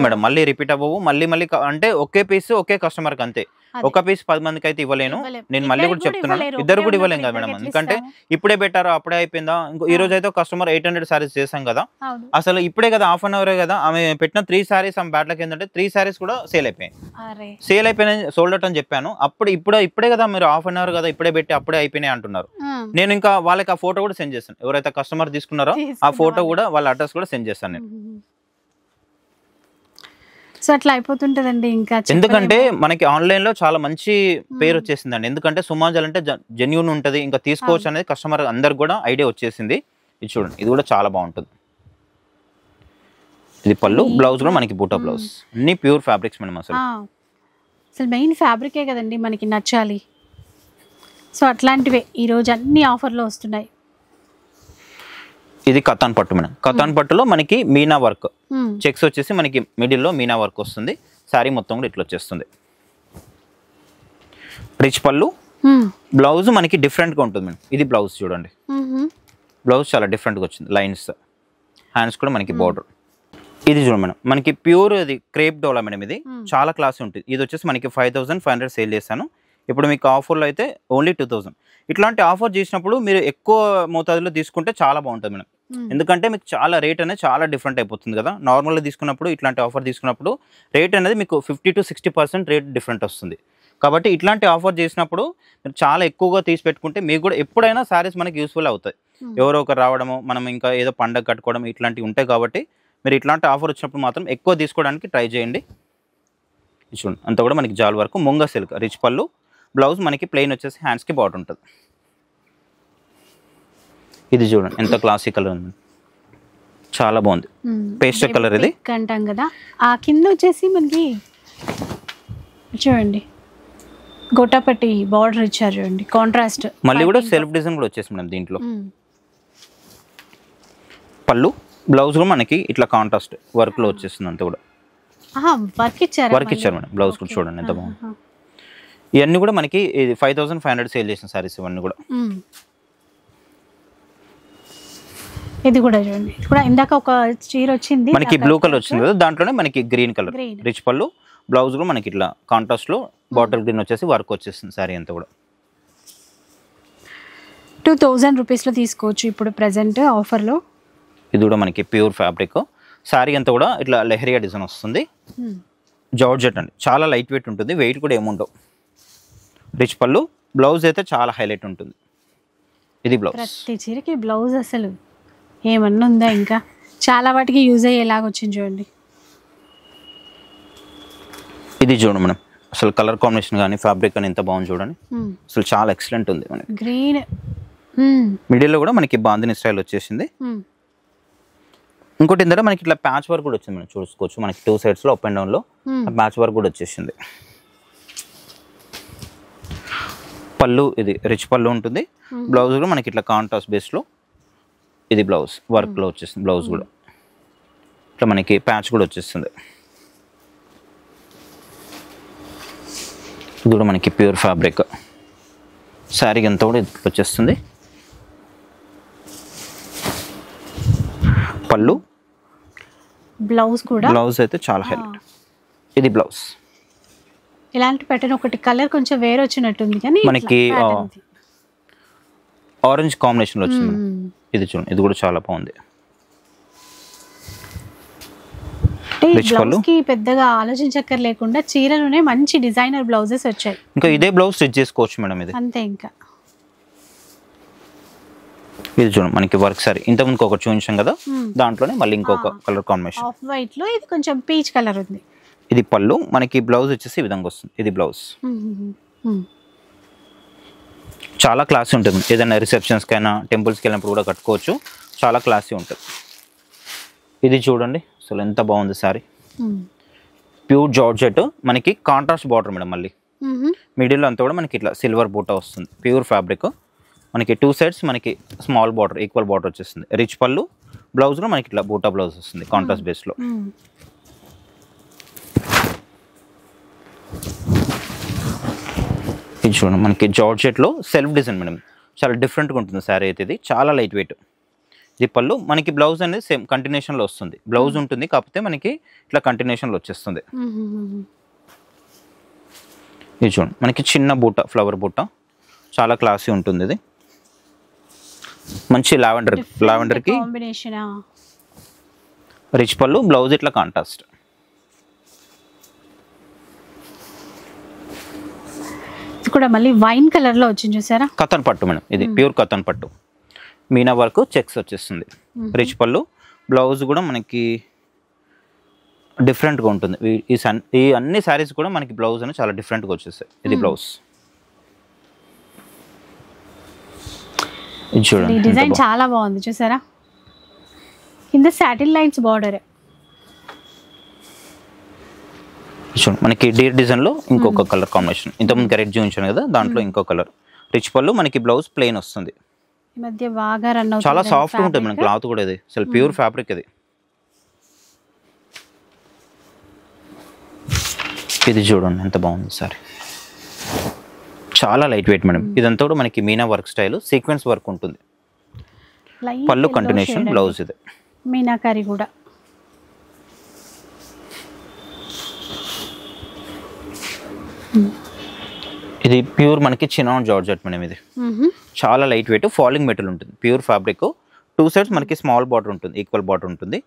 మేడం, మళ్ళీ రిపీట్ అవ్వవు. మళ్ళీ అంటే ఒకే పీస్ ఒకే కస్టమర్ కి అంతే. ఒక పీస్ 10 మందికి అయితే ఇవ్వలేను నేను. మళ్ళీ కూడా చెప్తున్నాను, ఇద్దరు కూడా ఇవ్వలేం కదా మేడం, ఎందుకంటే ఇప్పుడే పెట్టారు అప్పుడే అయిపోయిందా. ఈ రోజు అయితే కస్టమర్ 800 సారీస్ చేసాం కదా, అసలు ఇప్పుడే కదా హాఫ్ అన్ అవరే కదా ఆమె పెట్టిన 3 సారీస్. ఆమె బ్యాట్లకి ఏంటంటే 3 సారీస్ కూడా సేల్ అయిపోయినాయి, సోల్డ్ అవుట్ అని చెప్పాను. ఇప్పుడే కదా మీరు హాఫ్ అన్ అవర్ కదా ఇప్పుడే పెట్టి అప్పుడే అయిపోయినాయి అంటున్నారు. నేను ఇంకా వాళ్ళకి ఆ ఫోటో కూడా సెండ్ చేస్తాను, ఎవరైతే కస్టమర్ తీసుకున్నారో ఆ ఫోటో కూడా వాళ్ళ అడ్రస్ కూడా సెండ్ చేస్తాను నేను. సో అట్లా అయిపోతుంటదండి. ఇంకా ఎందుకంటే మనకి ఆన్లైన్ లో చాలా మంచి పేరు వచ్చేసిందండి, ఎందుకంటే సుమాంజల్ అంటే జెన్యూన్ ఉంటది, ఇంకా తీసుకోవచ్చు అనేది కస్టమర్ అందరికి కూడా ఐడియా వచ్చేసింది. ఇది చూడండి, ఇది కూడా చాలా బాగుంటుంది. ఇది పళ్ళు, బ్లౌజ్ కూడా మనకి బూటా బ్లౌజ్, అన్ని ప్యూర్ ఫ్యాబ్రిక్స్ మేడం. అసలు మెయిన్ ఫ్యాబ్రికే కదండి మనకి నచ్చాలి. సో అట్లాంటివే ఈరోజు అన్ని ఆఫర్లో వస్తున్నాయి. ఇది కతాన్ పట్టు మేడం. కతాన్ పట్టులో మనకి మీనా వర్క్ చెక్స్ వచ్చేసి మనకి మిడిల్లో మీనా వర్క్ వస్తుంది. శారీ మొత్తం కూడా ఇట్లా వచ్చేస్తుంది. రిచ్ పళ్ళు, బ్లౌజ్ మనకి డిఫరెంట్గా ఉంటుంది మేడం. ఇది బ్లౌజ్ చూడండి, బ్లౌజ్ చాలా డిఫరెంట్గా వచ్చింది. లైన్స్, హ్యాండ్స్ కూడా మనకి బార్డర్. ఇది చూడండి మేడం, మనకి ప్యూర్ ఇది క్రేప్ డోలా మేడం. ఇది చాలా క్లాస్ ఉంటుంది. ఇది వచ్చేసి మనకి 5500 సేల్ చేశాను. ఇప్పుడు మీకు ఆఫర్లో అయితే ఓన్లీ 2000. ఇట్లాంటి ఆఫర్ చేసినప్పుడు మీరు ఎక్కువ మోతాదులో తీసుకుంటే చాలా బాగుంటుంది మేడం. ఎందుకంటే మీకు చాలా రేట్ అనేది చాలా డిఫరెంట్ అయిపోతుంది కదా. నార్మల్గా తీసుకున్నప్పుడు ఇట్లాంటి ఆఫర్ తీసుకున్నప్పుడు రేట్ అనేది మీకు 50 to 60% రేట్ డిఫరెంట్ వస్తుంది. కాబట్టి ఇట్లాంటి ఆఫర్ చేసినప్పుడు మీరు చాలా ఎక్కువగా తీసి పెట్టుకుంటే మీకు కూడా ఎప్పుడైనా శారీస్ మనకి యూస్ఫుల్ అవుతాయి. ఎవరో ఒకరు రావడము, మనం ఇంకా ఏదో పండగ కట్టుకోవడం ఇట్లాంటివి ఉంటాయి. కాబట్టి మీరు ఇట్లాంటి ఆఫర్ వచ్చినప్పుడు మాత్రం ఎక్కువ తీసుకోవడానికి ట్రై చేయండి. చూడండి అంతా కూడా మనకి జాల్ వరకు ముంగా సిల్క్, రిచ్ పళ్ళు, బ్లౌజ్ మనకి ప్లెయిన్ వచ్చేసి హ్యాండ్స్కి బార్డర్ ఉంటుంది. ఇది చూడండి ఎంత క్లాసిక్ కలర్ ఉంది, చాలా బాగుంది. పేస్టల్ కలర్ ఇది అంటాం కదా. ఆ కింద వచ్చేసి మనకి చూడండి గోటాపట్టి బార్డర్ ఇచ్చారు చూడండి, కాంట్రాస్ట్. మళ్ళీ కూడా సెల్ఫ్ డిజైన్ కూడా వచ్చేసి మేడం దీంట్లో. పళ్ళు, బ్లౌజ్ కూడా మనకి ఇట్లా కాంట్రాస్ట్ వర్క్ లో వచ్చేస్తుంది. అంతా కూడా వర్క్ ఇచ్చారు మేడం. బ్లౌజ్ కూడా చూడండి ఎంత బాగుంది. ఇవన్నీ కూడా మనకి 5500 సేల్ చేసిన సారీస్ ఇవన్నీ కూడా. ఇది కూడా చూడండి, ఇది కూడా ఇందాక ఒక చీర వచ్చింది మనకి బ్లూ కలర్ వచ్చింది కదా, దాంట్లోనే మనకి గ్రీన్ కలర్ రిచ్ పళ్ళు, బ్లౌజ్ కూడా మనకి ఇట్లా కాంట్రాస్ట్ లో బాటిల్ గ్రీన్ వచ్చేసి వర్క్ వచ్చేస్తుంది సారీ అంతా కూడా. 2000 రూపీస్లో తీసుకోవచ్చు ఇప్పుడు ప్రెసెంట్ ఆఫర్లో. ఇది కూడా మనకి ప్యూర్ ఫ్యాబ్రిక్. శారీ అంతా కూడా ఇట్లా లెహరియా డిజైన్ వస్తుంది. జార్జెట్ అండి, చాలా లైట్ వెయిట్ ఉంటుంది, వెయిట్ కూడా ఏముండవు. రిచ్ పళ్ళు, బ్లౌజ్ అయితే చాలా హైలైట్ ఉంటుంది. ఇది బ్లౌజ్. ప్రతి చీరకి బ్లౌజ్ అసలు ఏమన్నా ఉందా, ఇంకా చాలా వాటికి యూజ్ అయ్యేలాగా వచ్చింది చూడండి. ఇది చూడండి మనం, అసలు కలర్ కాంబినేషన్ కానీ ఫ్యాబ్రిక్ కానీ ఎంత బాగుంది చూడండి. అసలు చాలా ఎక్సలెంట్ ఉంది. మనకి గ్రీన్ మిడిల్లో కూడా మనకి బాందిని స్టైల్ వచ్చేసింది. ఇంకోటి ఏంటంటే మనకి ఇట్లా ప్యాచ్ వర్క్ కూడా వచ్చింది. మనం చూసుకోవచ్చు, మనకి 2 sides లో అప్ అండ్ డౌన్ లో ప్యాచ్ వర్క్ కూడా వచ్చేసింది. పళ్ళు, ఇది రిచ్ పళ్ళు ఉంటుంది. బ్లౌజ్ కూడా మనకి ఇట్లా కాంట్రాస్ట్ బేస్ లో ఇది బ్లౌజ్ వర్క్ లో వచ్చేసింది. బ్లౌజ్ కూడా ఇట్లా మనకి ప్యాచ్ కూడా వచ్చేస్తుంది. ఇది కూడా మనకి ప్యూర్ ఫ్యాబ్రిక్. శారీ అంతా కూడా వచ్చేస్తుంది. పళ్ళు, బ్లౌజ్ కూడా, బ్లౌజ్ అయితే చాలా హైలైట్. ఇది బ్లౌజ్. ఇలాంటి ప్యాటర్న్ ఒకటి కలర్ కొంచెం వేరే వచ్చినట్టుంది కానీ మనకి ఆరెంజ్ కాంబినేషన్ లో వచ్చింది. ఇది చూడండి, ఇది కూడా చాలా బాగుంది. బ్లౌజ్ కి పెద్దగా ఆలోచించక్కర్ లేకుండా చీరలోనే మంచి డిజైనర్ బ్లౌజెస్ వచ్చాయి. ఇంకా ఇదే బ్లౌజ్ స్టిచ్ చేసుకోవచ్చు మేడం. ఇది అంతే. ఇంకా ఇది చూడండి మనకి వర్క్ సారీ ఇంతకుముందు ఒకటి చూపించాం కదా, దాంట్లోనే మళ్ళీ ఇంకొక కలర్ కాంబినేషన్. ఆఫ్ వైట్ లో ఇది కొంచెం పీచ్ కలర్ ఉంది. ఇది పళ్ళు, మనకి బ్లౌజ్ వచ్చేసి ఈ విధంగా వస్తుంది. ఇది బ్లౌజ్. చాలా క్లాసీ ఉంటుంది. ఏదైనా రిసెప్షన్స్కి అయినా టెంపుల్స్కి వెళ్ళినప్పుడు కూడా కట్టుకోవచ్చు. చాలా క్లాసీ ఉంటుంది. ఇది చూడండి అసలు ఎంత బాగుంది సారీ. ప్యూర్ జార్జెట్, మనకి కాంట్రాస్ట్ బార్డర్ మేడం. మళ్ళీ మిడిల్లో అంతా కూడా మనకి ఇట్లా సిల్వర్ బూటా వస్తుంది. Pure fabric. మనకి 2 sides మనకి స్మాల్ బార్డర్, ఈక్వల్ బార్డర్ వచ్చేస్తుంది. రిచ్ పళ్ళు, బ్లౌజ్ కూడా మనకి ఇట్లా బూటా బ్లౌజ్ వస్తుంది కాంట్రాస్ట్ బేస్లో. ఇది చూడండి మనకి జార్జెట్లో సెల్ఫ్ డిజైన్ మేడం. చాలా డిఫరెంట్గా ఉంటుంది శారీ అయితే. ఇది చాలా లైట్ వెయిట్. ఇది పళ్ళు, మనకి బ్లౌజ్ అనేది సేమ్ కంటిన్యూషన్లో వస్తుంది. బ్లౌజ్ ఉంటుంది కాకపోతే మనకి ఇట్లా కంటిన్యూషన్లో వచ్చేస్తుంది. ఇది చూడండి మనకి చిన్న బూట, ఫ్లవర్ బూట, చాలా క్లాసీ ఉంటుంది. ఇది మంచి లావెండర్కి రిచ్ పళ్ళు, బ్లౌజ్ ఇట్లా కాంట్రాస్ట్. ఇది కూడా మళ్ళీ వైన్ కలర్ లో వచ్చింది చూసారా. కతన్ పట్టు మేడం. ఇది ప్యూర్ కతన్ పట్టు, మీనా వర్క్ చెక్స్ వచ్చేస్తుంది. రిచ్ పళ్ళు, బ్లౌజ్ కూడా మనకి డిఫరెంట్గా ఉంటుంది. ఈ అన్ని శారీస్ కూడా మనకి బ్లౌజ్ అని చాలా డిఫరెంట్గా వచ్చేస్తాయి. ఇది బ్లౌజ్. ఇది చూడండి, డిజైన్ చాలా బాగుంది చూసారా. కింద సాటిన్ లైన్స్ బార్డర్. చూడండి మనకి డీర్ డిజైన్ లో ఇంకొక కలర్ కాంబినేషన్. ఇంతకుముందు రెడ్ చూపించాను కదా, దాంట్లో ఇంకో కలర్. రిచ్ పళ్ళు, మనకి బ్లౌజ్ ప్లెయిన్ వస్తుంది. ఈ మధ్య బాగా రన్ అవుతుంది, చాలా సాఫ్ట్గా ఉంటుంది మన క్లాత్ కూడా, ఇది అసలు ప్యూర్ ఫ్యాబ్రిక్ ఇది. ఇది చూడండి ఎంత బాగుంది సారీ, చాలా లైట్ వెయిట్ మేడం. ఇదంతా కూడా మనకి Meena work style, sequence work ఉంటుంది. పళ్ళు కంటిన్యూషన్, బ్లౌజ్ ఇది మీనాకారి కూడా. ఇది ప్యూర్ మనకి చినాన్ జార్జెట్ మేడం. ఇది చాలా లైట్ వెయిట్, ఫాలింగ్ మెటీరియల్ ఉంటుంది, ప్యూర్ ఫ్యాబ్రిక్. 2 సైడ్స్ మనకి స్మాల్ బార్డర్ ఉంటుంది, ఈక్వల్ బార్డర్ ఉంటుంది.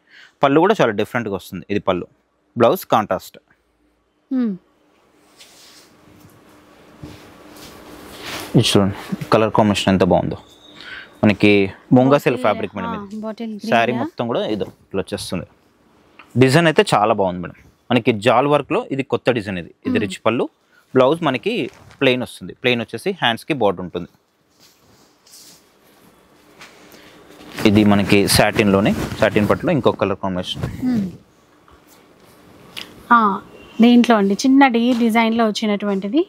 పళ్ళు కూడా చాలా డిఫరెంట్గా వస్తుంది. ఇది పళ్ళు, బ్లౌజ్ కాంట్రాస్ట్. ఇది చూడండి కలర్ కాంబినేషన్ ఎంత బాగుందో, మనకి ముంగా సిల్క్ ఫ్యాబ్రిక్ మేడం. ఇది శారీ మొత్తం కూడా ఇది ఇట్లా వచ్చేస్తుంది. డిజైన్ అయితే చాలా బాగుంది మేడం. మనకి జాల్ వర్క్లో ఇది కొత్త డిజైన్. ఇది రిచ్ పళ్ళు, బ్లౌజ్ మనకి ప్లెయిన్ వస్తుంది. ప్లెయిన్ వచ్చేసి హ్యాండ్స్కి బార్డర్ ఉంటుంది. ఇది మనకి సాటిన్లోనే, సాటిన్ పట్టులో ఇంకొక కలర్ కాంబినేషన్. దీంట్లో అండి చిన్న డిజైన్లో వచ్చినటువంటిది.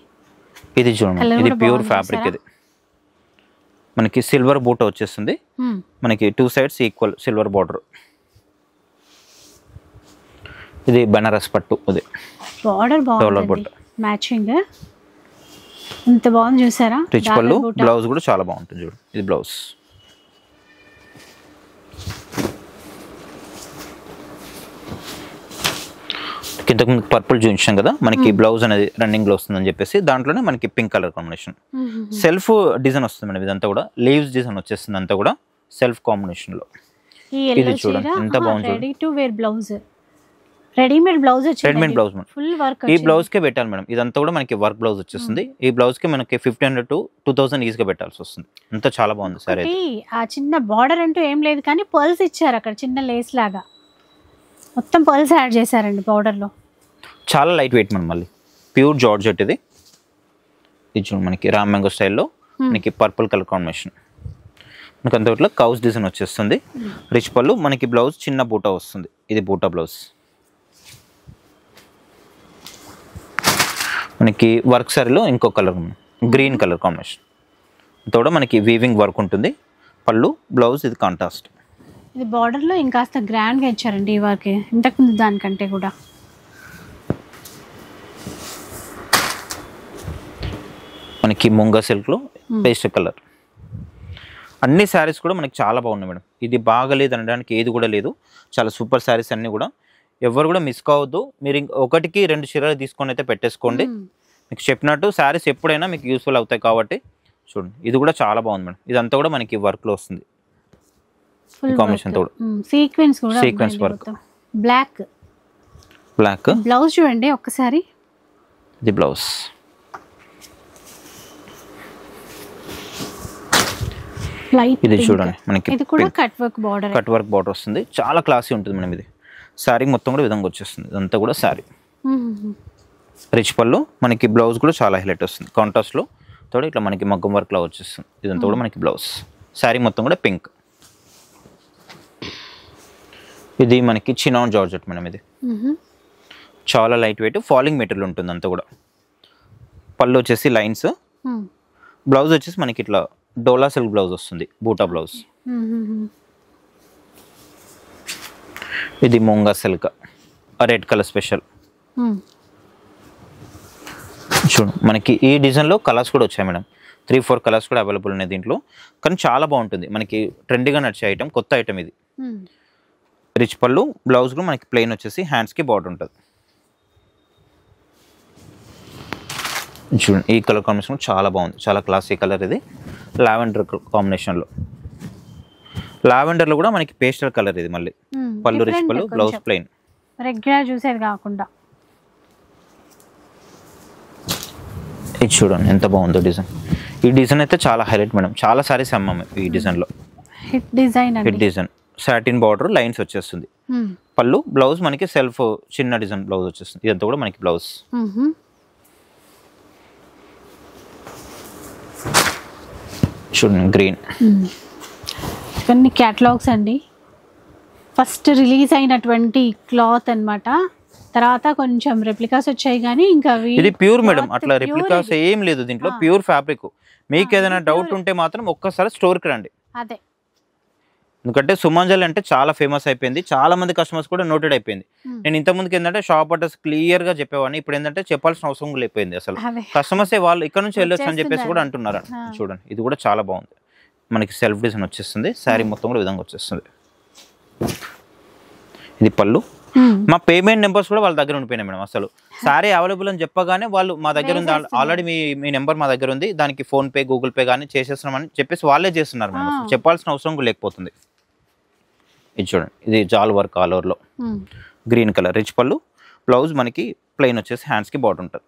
ఇది చూడండి, ఇది ప్యూర్ ఫ్యాబ్రిక్. ఇది మనకి సిల్వర్ బూట వచ్చేస్తుంది, మనకి 2 సైడ్స్ ఈక్వల్ సిల్వర్ బార్డర్. ఇది బనారస్ పట్టు, ఇది బార్డర్ బాగుంది, మ్యాచింగ్ ఎంత బాగుంది చూసారా. రిచ్ పళ్ళు, బ్లౌజ్ కూడా చాలా బాగుంటుంది. చూడు ఇది బ్లౌజ్. కిందకు ముందు పర్పుల్ చూపించాం కదా, మనకి బ్లౌజ్ అనేది రన్నింగ్ లో వస్తుందని చెప్పేసి దాంట్లోనే మనకి pink colour combination, self design వస్తుంది మేడం. ఇదంతా కూడా లీవ్స్ డిజైన్ వచ్చేస్తుంది, అంతా కూడా సెల్ఫ్ కాంబినేషన్ లో. ఇది చూడండి ఎంత బాగుంది. Ready to wear blouse, readymade blouse వచ్చింది, readymade blouse madam. Full work ఈ బ్లౌజ్ కే పెట్టాలి మేడం. ఇదంతా కూడా మనకి వర్క్ బ్లౌజ్ వచ్చేస్తుంది. ఈ బ్లౌజ్ కి మనకి 1500 to 2000 ఈజీగా పెట్టాల్సి వస్తుంది. అంతా చాలా బాగుంది సారీ. ఆ చిన్న బార్డర్ అంటూ ఏం లేదు కానీ పర్ల్స్ ఇచ్చారు అక్కడ, చిన్న లేస్ లాగా మొత్తం పర్ల్స్ యాడ్ చేశారండి బార్డర్ లో. చాలా లైట్ వెయిట్ మేడం, మళ్ళీ ప్యూర్ జార్జెట్. ఇది చూడండి మనకి రామ్ మ్యాంగో స్టైల్లో మనకి పర్పుల్ కలర్ కాంబినేషన్. మనకి అంతట్లో కౌస్ డిజైన్ వచ్చేస్తుంది. రిచ్ పళ్ళు, మనకి బ్లౌజ్ చిన్న బూటా వస్తుంది. ఇది బూటా బ్లౌజ్. మనకి వర్క్ సారీలో ఇంకో కలర్ గ్రీన్ కలర్ కాంబినేషన్, అంతా కూడా మనకి వీవింగ్ వర్క్ ఉంటుంది. పళ్ళు, బ్లౌజ్ ఇది కాంట్రాస్ట్. ఇది బార్డర్ లో ఇంకాస్త గ్రాండ్ గా ఇచ్చారండి ఈ వర్క్, ఇంతకుముందు దానికంటే కూడా. మనకి ముంగా సిల్క్ లో పేస్ట్ కలర్. అన్ని శారీస్ కూడా మనకి చాలా బాగున్నాయి మేడం. ఇది బాగలేదు అనడానికి ఏది కూడా లేదు, చాలా సూపర్ శారీస్ అన్ని కూడా. ఎవరు కూడా మిస్ కావద్దు. మీరు 1కి 2 చీరలు తీసుకొని అయితే పెట్టేసుకోండి. మీకు చెప్పినట్టు శారీస్ ఎప్పుడైనా మీకు యూస్ఫుల్ అవుతాయి కాబట్టి. చూడండి ఇది కూడా చాలా బాగుంది మేడం. ఇదంతా కూడా మనకి వర్క్ లో వస్తుంది, కాంబినేషన్ కూడా సీక్వెన్స్ కూడా, సీక్వెన్స్ వర్క్. బ్లాక్ బ్లౌజ్ చూడండి ఒక్కసారి. ఇది బ్లౌజ్. ఇది చూడండి మనకి ఇది కూడా కట్ వర్క్ బార్డర్ వస్తుంది. చాలా క్లాసీ ఉంటుంది మేడం. ఇది శారీ మొత్తం కూడా విధంగా వచ్చేస్తుంది. ఇదంతా కూడా శారీ. రిచ్ పళ్ళు, మనకి బ్లౌజ్ కూడా చాలా హైలైట్ వస్తుంది. కాంట్రాస్ట్ లో తోడు ఇట్లా మనకి మగ్గం వర్క్ లా వచ్చేస్తుంది. ఇదంతా కూడా మనకి బ్లౌజ్. శారీ మొత్తం కూడా పింక్. ఇది మనకి చినాన్ జార్జెట్ మేడం. ఇది చాలా లైట్ వెయిట్, ఫాలింగ్ మెటీరియల్ ఉంటుంది అంతా కూడా. పళ్ళు వచ్చేసి లైన్స్, బ్లౌజ్ వచ్చేసి మనకి ఇట్లా డోలా సిల్క్ బ్లౌజ్ వస్తుంది, బూటా బ్లౌజ్. ఇది munga silk, red colour special. చూడు మనకి ఈ డిజైన్లో కలర్స్ కూడా వచ్చాయి మేడం. 3-4 కలర్స్ కూడా అవైలబుల్ ఉన్నాయి దీంట్లో. కానీ చాలా బాగుంటుంది, మనకి ట్రెండ్గా నడిచే ఐటమ్, కొత్త ఐటమ్ ఇది. రిచ్ పళ్ళు, బ్లౌజ్ కూడా మనకి ప్లెయిన్ వచ్చేసి హ్యాండ్స్కి బార్డర్ ఉంటుంది. చూడండి ఈ కలర్ కాంబినేషన్ చాలా బాగుంది, చాలా క్లాసీ కలర్. ఇది లావెండర్ కాంబినేషన్లో. లావెండర్లో కూడా మనకి పేస్టల్ కలర్. ఇది మళ్ళీ పళ్ళు రిచ్ పళ్ళు, బ్లౌజ్ ప్లెయిన్. రెగ్యులర్ చూసేది కాకుండా. ఇది చూడండి ఎంత బాగుందో డిజైన్. ఈ డిజైన్ అయితే చాలా హైలైట్ మేడం. చాలా సారీస్ అమ్మాము ఈ డిజైన్లో. Hit design. Satin border lines వచ్చేస్తుంది. పళ్ళు, బ్లౌజ్ మనకి సెల్ఫ్ చిన్న డిజైన్ బ్లౌజ్ వచ్చేస్తుంది. ఇదంతా కూడా మనకి బ్లౌజ్. చూడండి గ్రీన్. ఇవన్నీ క్యాటలాగ్స్ అండి. ఫస్ట్ రిలీజ్ అయినటువంటి క్లాత్ అన్నమాట. తర్వాత కొంచెం రెప్లికాస్ వచ్చాయి కానీ ఇంకా ఇది ప్యూర్ మేడం, అట్లా రెప్లికాస్ ఏం లేదు దీంట్లో, ప్యూర్ ఫ్యాబ్రిక్. మీకు ఏదైనా డౌట్ ఉంటే మాత్రం ఒక్కసారి స్టోర్కి రండి. అదే, ఎందుకంటే సుమంజలి అంటే చాలా ఫేమస్ అయిపోయింది, చాలా మంది కస్టమర్స్ కూడా నోటెడ్ అయిపోయింది. నేను ఇంతకుముందుకు ఏంటంటే షాప్ అడ్రస్ క్లియర్ గా చెప్పేవాడిని, ఇప్పుడు ఏంటంటే చెప్పాల్సిన అవసరం లేకపోయింది అసలు. కస్టమర్స్ వాళ్ళు ఇక్కడ నుంచి వెళ్ళొచ్చు అని చెప్పేసి కూడా అంటున్నారు. చూడండి ఇది కూడా చాలా బాగుంది, మనకి సెల్ఫ్ డిజైన్ వచ్చేస్తుంది, శారీ మొత్తం కూడా విధంగా వచ్చేస్తుంది. ఇది పళ్ళు. మా పేమెంట్ నెంబర్స్ కూడా వాళ్ళ దగ్గర ఉండిపోయినాయి మేడం. అసలు సారీ అవైలబుల్ అని చెప్పగానే వాళ్ళు మా దగ్గర ఉంది, ఆల్రెడీ మీ నెంబర్ మా దగ్గర ఉంది, దానికి ఫోన్ పే గూగుల్ పే కానీ చేసేస్తున్నామని చెప్పేసి వాళ్ళే చేస్తున్నారు మేడం, చెప్పాల్సిన అవసరం కూడా లేకపోతుంది. ఇది చూడండి, ఇది జాల్ వర్క్ ఆల్ ఓవర్లో గ్రీన్ కలర్ రిచ్ పళ్ళు, బ్లౌజ్ మనకి ప్లెయిన్ వచ్చేసి హ్యాండ్స్కి బార్డర్ ఉంటుంది.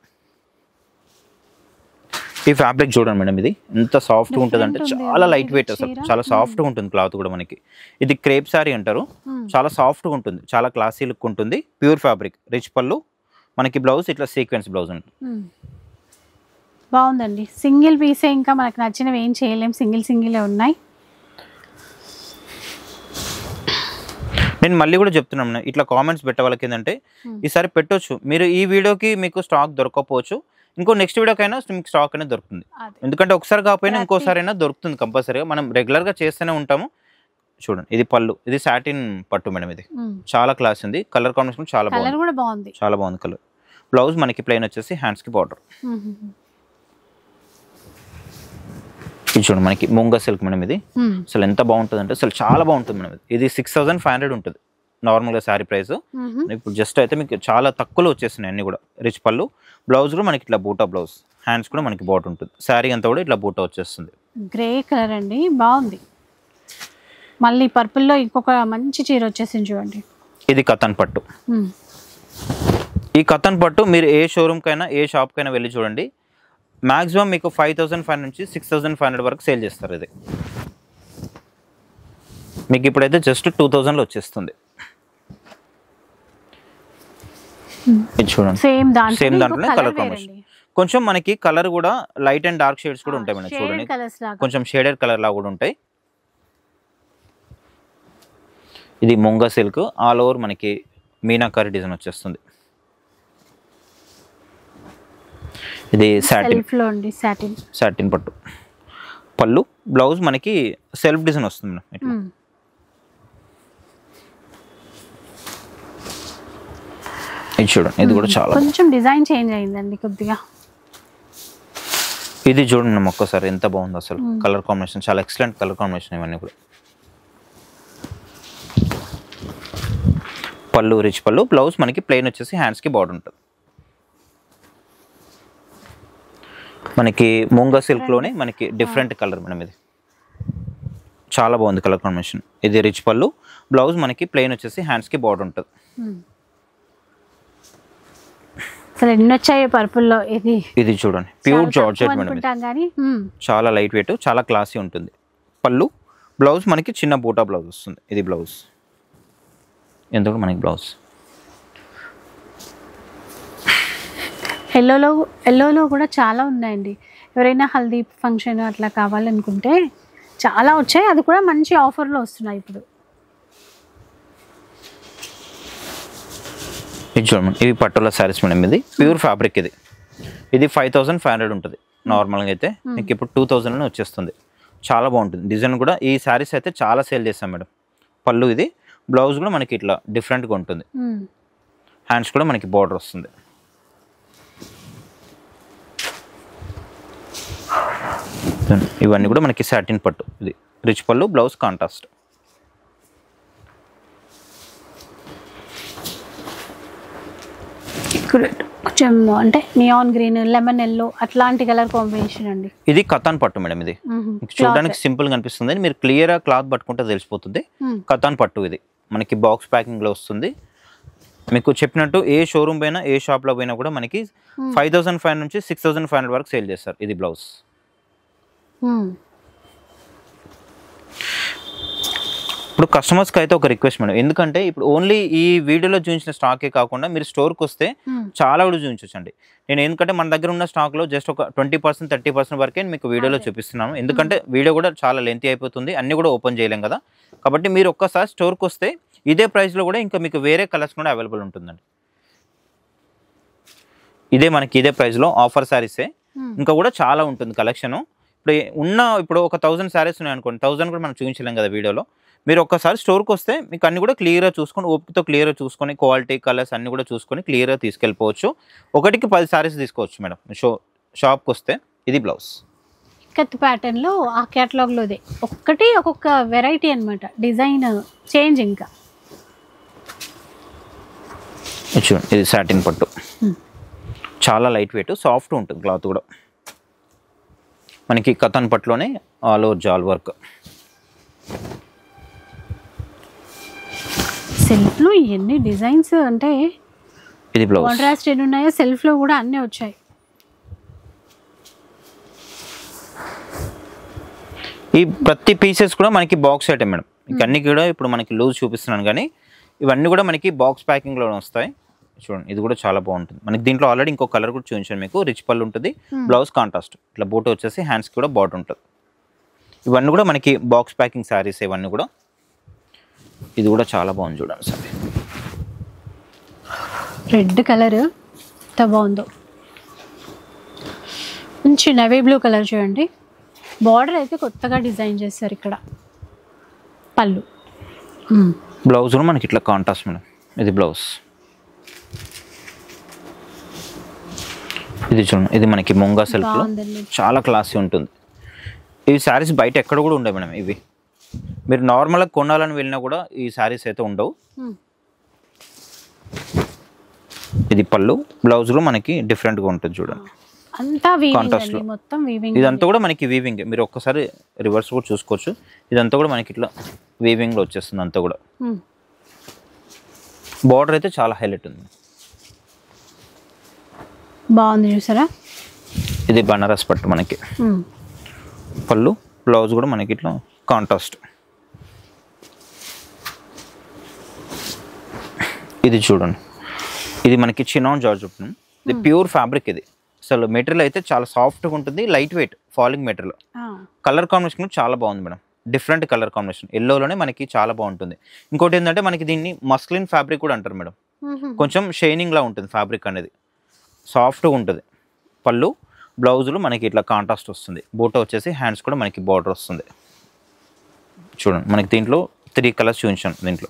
ఈ ఫ్యాబ్రిక్ చూడండి మేడం, ఇది ఎంత సాఫ్ట్గా ఉంటుంది అంటే చాలా లైట్ వెయిట్, అసలు చాలా సాఫ్ట్గా ఉంటుంది క్లాత్ కూడా మనకి. ఇది క్రేప్ శారీ అంటారు, చాలా సాఫ్ట్గా ఉంటుంది, చాలా క్లాసీ లుక్ ఉంటుంది, ప్యూర్ ఫ్యాబ్రిక్. రిచ్ పళ్ళు మనకి, బ్లౌజ్ ఇట్లా సీక్వెన్స్ బ్లౌజ్ ఉంటుంది. బాగుందండి, సింగిల్ పీసే, ఇంకా మనకు నచ్చినవి ఏం చేయలేం, సింగిలే ఉన్నాయి. నేను మళ్ళీ కూడా చెప్తున్నాను, ఇట్లా కామెంట్స్ పెట్టే వాళ్ళకి ఏంటంటే ఈసారి పెట్టొచ్చు మీరు, ఈ వీడియోకి మీకు స్టాక్ దొరకకపోవచ్చు, ఇంకో నెక్స్ట్ వీడియోకైనా మీకు స్టాక్ అనేది దొరుకుతుంది. ఎందుకంటే ఒకసారి కాకపోయినా ఇంకోసారి అయినా దొరుకుతుంది కంపల్సరీగా, మనం రెగ్యులర్గా చేస్తూనే ఉంటాము. చూడండి ఇది పళ్ళు, ఇది సాటిన్ పట్టు మేడం, ఇది చాలా క్లాస్ ఉంది, కలర్ కాంబినేషన్ చాలా బాగుంది, చాలా బాగుంది కలర్. బ్లౌజ్ మనకి ప్లెయిన్ వచ్చేసి హ్యాండ్స్కి బార్డర్. ఇది చూడండి మనకి ముంగా సిల్క్ మేడం, ఇది అసలు ఎంత బాగుంటుంది అంటే అసలు చాలా బాగుంటుంది మేడం. ఇది 6500 ఉంటుంది నార్మల్గా శారీ ప్రైస్. ఇప్పుడు జస్ట్ అయితే మీకు చాలా తక్కువలో వచ్చేస్తున్నాయి అన్ని కూడా. రిచ్ పళ్ళు, బ్లౌజ్ కూడా మనకి ఇట్లా బూటా బ్లౌజ్, హ్యాండ్స్ కూడా మనకి బాట్ ఉంటుంది, శారీ అంతా కూడా ఇట్లా బూటా వచ్చేస్తుంది. గ్రే కలర్ అండి, బాగుంది. మళ్ళీ పర్పుల్లో ఇంకొక మంచి చీర వచ్చేసింది చూడండి, ఇది కతన్ పట్టు. ఈ కతన్ పట్టు మీరు ఏ షోరూమ్కైనా ఏ షాప్కైనా వెళ్ళి చూడండి, మ్యాక్సిమం మీకు 5500 నుంచి 6500 వరకు సేల్ చేస్తారు. ఇది మీకు ఇప్పుడైతే జస్ట్ 2000లో వచ్చేస్తుంది. ఇది చూడండి, సేమ్ దాంట్లోనే కలర్ కాంబినేషన్, కొంచెం మనకి కలర్ కూడా లైట్ అండ్ డార్క్ షేడ్స్ కూడా ఉంటాయి మేడం. చూడండి కొంచెం షేడెడ్ కలర్ లా కూడా ఉంటాయి. ఇది ముంగా సిల్క్, ఆల్ ఓవర్ మనకి మీనాకారి డిజైన్ వచ్చేస్తుంది. ఇది సాటిన్ పట్టు, పళ్ళు, బ్లౌజ్ మనకి సెల్ఫ్ డిజైన్ వస్తుంది మేడం ఇట్లా. ఇది చూడండి, ఇది కూడా చాలా కొంచెం డిజైన్ చేంజ్ అయిందండి కొద్దిగా. ఇది చూడండి ఒక్కసారి ఎంత బాగుంది అసలు, కలర్ కాంబినేషన్ చాలా ఎక్సలెంట్ కలర్ కాంబినేషన్ ఇవన్నీ కూడా. పళ్ళు రిచ్ పళ్ళు, బ్లౌజ్ మనకి ప్లెయిన్ వచ్చేసి హ్యాండ్స్కి బార్డర్ ఉంటుంది. మనకి ముంగా సిల్క్లోనే మనకి డిఫరెంట్ కలర్ మేడం, ఇది చాలా బాగుంది కలర్ కాంబినేషన్. ఇది రిచ్ పళ్ళు, బ్లౌజ్ మనకి ప్లెయిన్ వచ్చేసి హ్యాండ్స్కి బార్డర్ ఉంటుంది. అసలు ఎన్ని వచ్చాయి పర్పుల్లో. ఇది చూడండి ప్యూర్ జార్జెట్ మేడం, చాలా లైట్ వెయిట్, చాలా క్లాసీ ఉంటుంది. పళ్ళు, బ్లౌజ్ మనకి చిన్న బూటా బ్లౌజ్ వస్తుంది. ఇది బ్లౌజ్, ఎందుకు మనకి బ్లౌజ్ ఎల్లోలో కూడా చాలా ఉన్నాయండి. ఎవరైనా హల్దీ ఫంక్షన్ అట్లా కావాలనుకుంటే చాలా వచ్చాయి, అది కూడా మంచి ఆఫర్లో వస్తున్నాయి ఇప్పుడు. ఇది చూడండి, ఇవి పట్టుల శారీస్ మేడం, ఇది ప్యూర్ ఫ్యాబ్రిక్. ఇది 5500 ఉంటుంది నార్మల్గా అయితే, మీకు ఇప్పుడు 2000లోనే వచ్చేస్తుంది. చాలా బాగుంటుంది డిజైన్ కూడా. ఈ శారీస్ అయితే చాలా సేల్ చేస్తాం మేడం. పళ్ళు ఇది, బ్లౌజ్ కూడా మనకి ఇట్లా డిఫరెంట్గా ఉంటుంది, హ్యాండ్స్ కూడా మనకి బార్డర్ వస్తుంది. ఇవన్నీ కూడా మనకి సాటిన్ పట్టు, ఇది రిచ్ పళ్ళు, బ్లౌజ్ కాంట్రాస్ట్. కొంచెం అంటే నియాన్ గ్రీన్, లెమన్ ఎల్లో అట్లాంటి కలర్ కాంబినేషన్ అండి. ఇది కతాన్ పట్టు మేడం, ఇది చూడడానికి సింపుల్ గా అనిపిస్తుంది, మీరు క్లియర్ గా క్లాత్ పట్టుకుంటే తెలిసిపోతుంది. కతాన్ పట్టు ఇది మనకి బాక్స్ ప్యాకింగ్ లో వస్తుంది. మీకు చెప్పినట్టు ఏ షోరూమ్ పైన ఏ షాప్ లో పోయినా కూడా మనకి 5500 నుంచి 6500 వరకు సేల్ చేస్తారు. ఇది బ్లౌజ్. ఇప్పుడు కస్టమర్స్కి అయితే ఒక రిక్వెస్ట్ మేడం, ఎందుకంటే ఇప్పుడు ఓన్లీ ఈ వీడియోలో చూపించిన స్టాకే కాకుండా మీరు స్టోర్కి వస్తే చాలా కూడా చూపించండి. నేను ఎందుకంటే మన దగ్గర ఉన్న స్టాక్లో జస్ట్ ఒక 20% 30% వరకే మీకు వీడియోలో చూపిస్తున్నాను, ఎందుకంటే వీడియో కూడా చాలా లెంతీ అయిపోతుంది, అన్నీ కూడా ఓపెన్ చేయలేం కదా. కాబట్టి మీరు ఒక్కసారి స్టోర్కి వస్తే ఇదే ప్రైస్లో కూడా ఇంకా మీకు వేరే కలర్స్ కూడా అవైలబుల్ ఉంటుందండి. ఇదే మనకి ఇదే ప్రైస్లో ఆఫర్ శారీసే. ఇంకా కూడా చాలా ఉంటుంది కలెక్షన్. ఇప్పుడు ఒక 1000 శారీస్ ఉన్నాయి అనుకోండి, 1000 కూడా మనం చూపించలేం కదా వీడియోలో. మీరు ఒక్కసారి స్టోర్కి వస్తే మీకు అన్ని కూడా క్లియర్గా చూసుకొని, ఓపికతో క్లియర్గా చూసుకొని, క్వాలిటీ కలర్స్ అన్ని కూడా చూసుకొని క్లియర్గా తీసుకెళ్ళిపోవచ్చు. ఒకటికి 10 శారీస్ తీసుకోవచ్చు మేడం షాప్కి వస్తే. ఇది బ్లౌజ్ కత్ ప్యాటర్న్లో ఆ క్యాటలాగ్లోదే ఒక్కటి ఒక్కొక్క వెరైటీ అనమాట, డిజైన్ చేంజ్. ఇంకా చూడండి, ఇది సాటిన్ పట్టు, చాలా లైట్ వెయిట్, సాఫ్ట్ ఉంటుంది క్లాత్ కూడా. మనకి కథన్ పట్టులోనే ఆల్ ఓవర్ జాల్ వర్క్. సెల్ఫ్లో ఎన్ని డిజైన్స్ అంటే, ఇది బ్లౌజ్ కాంట్రాస్ట్ ఎన్ని ఉన్నాయో సెల్ఫ్లో కూడా అన్నీ వచ్చాయి. ఈ ప్రతి పీసెస్ కూడా మనకి బాక్స్ ఐటమ్ మేడం. ఇవన్నీ కూడా ఇప్పుడు మనకి లూజ్ చూపిస్తున్నాను, కానీ ఇవన్నీ కూడా మనకి బాక్స్ ప్యాకింగ్లో వస్తాయి. చూడండి, ఇది కూడా చాలా బాగుంటుంది. మనకి దీంట్లో ఆల్రెడీ ఇంకో కలర్ కూడా చూపించాను మీకు. రిచ్ పళ్ళు ఉంటుంది, బ్లౌజ్ కాంట్రాస్ట్, ఇట్లా బోట్ వచ్చేసి హ్యాండ్స్కి కూడా బార్డర్ ఉంటుంది. ఇవన్నీ కూడా మనకి బాక్స్ ప్యాకింగ్ శారీస్ ఇవన్నీ కూడా. ఇది కూడా చాలా బాగుంది చూడండి సార్. రెడ్ కలర్ ఎంత బాగుందో, మంచి నవీ బ్లూ కలర్ చూడండి. బార్డర్ అయితే కొత్తగా డిజైన్ చేస్తారు ఇక్కడ. పళ్ళు, బ్లౌజ్ కూడా మనకి ఇట్లా కాంట్రాస్ట్ మేడం. ఇది బ్లౌజ్. ఇది చూడండి, ఇది మనకి ముంగా సెల్ఫ్లో చాలా క్లాసీ ఉంటుంది. ఇవి శారీస్ బయట ఎక్కడ కూడా ఉండవు మేడం. ఇవి మీరు నార్మల్గా కొనాలని వెళ్ళినా కూడా ఈ శారీస్ అయితే ఉండవు. ఇది పళ్ళు, బ్లౌజ్ కూడా మనకి డిఫరెంట్గా ఉంటుంది చూడండి. కాంట్రాస్ట్లో మొత్తం ఇదంతా కూడా మనకి వీవింగ్. మీరు ఒక్కసారి రివర్స్ కూడా చూసుకోవచ్చు. ఇదంతా కూడా మనకి ఇట్లా వీవింగ్లో వచ్చేస్తుంది అంతా కూడా. బార్డర్ అయితే చాలా హైలైట్ ఉంది, బాగుంది చూసారా. ఇది బనారస్ పట్టు మనకి. పళ్ళు, బ్లౌజ్ కూడా మనకి ఇట్లా కాంట్రాస్ట్. ఇది చూడండి, ఇది మనకి చినాన్ జార్జెట్. ఇది ప్యూర్ ఫ్యాబ్రిక్. ఇది అసలు మెటీరియల్ అయితే చాలా సాఫ్ట్గా ఉంటుంది, light weight, falling material. Colour combination చాలా బాగుంది మేడం. డిఫరెంట్ కలర్ కాంబినేషన్, ఎల్లోలోనే మనకి చాలా బాగుంటుంది. ఇంకోటి ఏంటంటే మనకి దీన్ని మస్లిన్ ఫ్యాబ్రిక్ కూడా అంటారు మేడం. కొంచెం షైనింగ్లా ఉంటుంది ఫ్యాబ్రిక్ అనేది, సాఫ్ట్గా ఉంటుంది. పళ్ళు, బ్లౌజులు మనకి ఇట్లా కాంట్రాస్ట్ వస్తుంది. బూటా వచ్చేసి హ్యాండ్స్ కూడా మనకి బార్డర్ వస్తుంది. చూడండి, మనకి దీంట్లో 3 కలర్స్ చూపించాను దీంట్లో.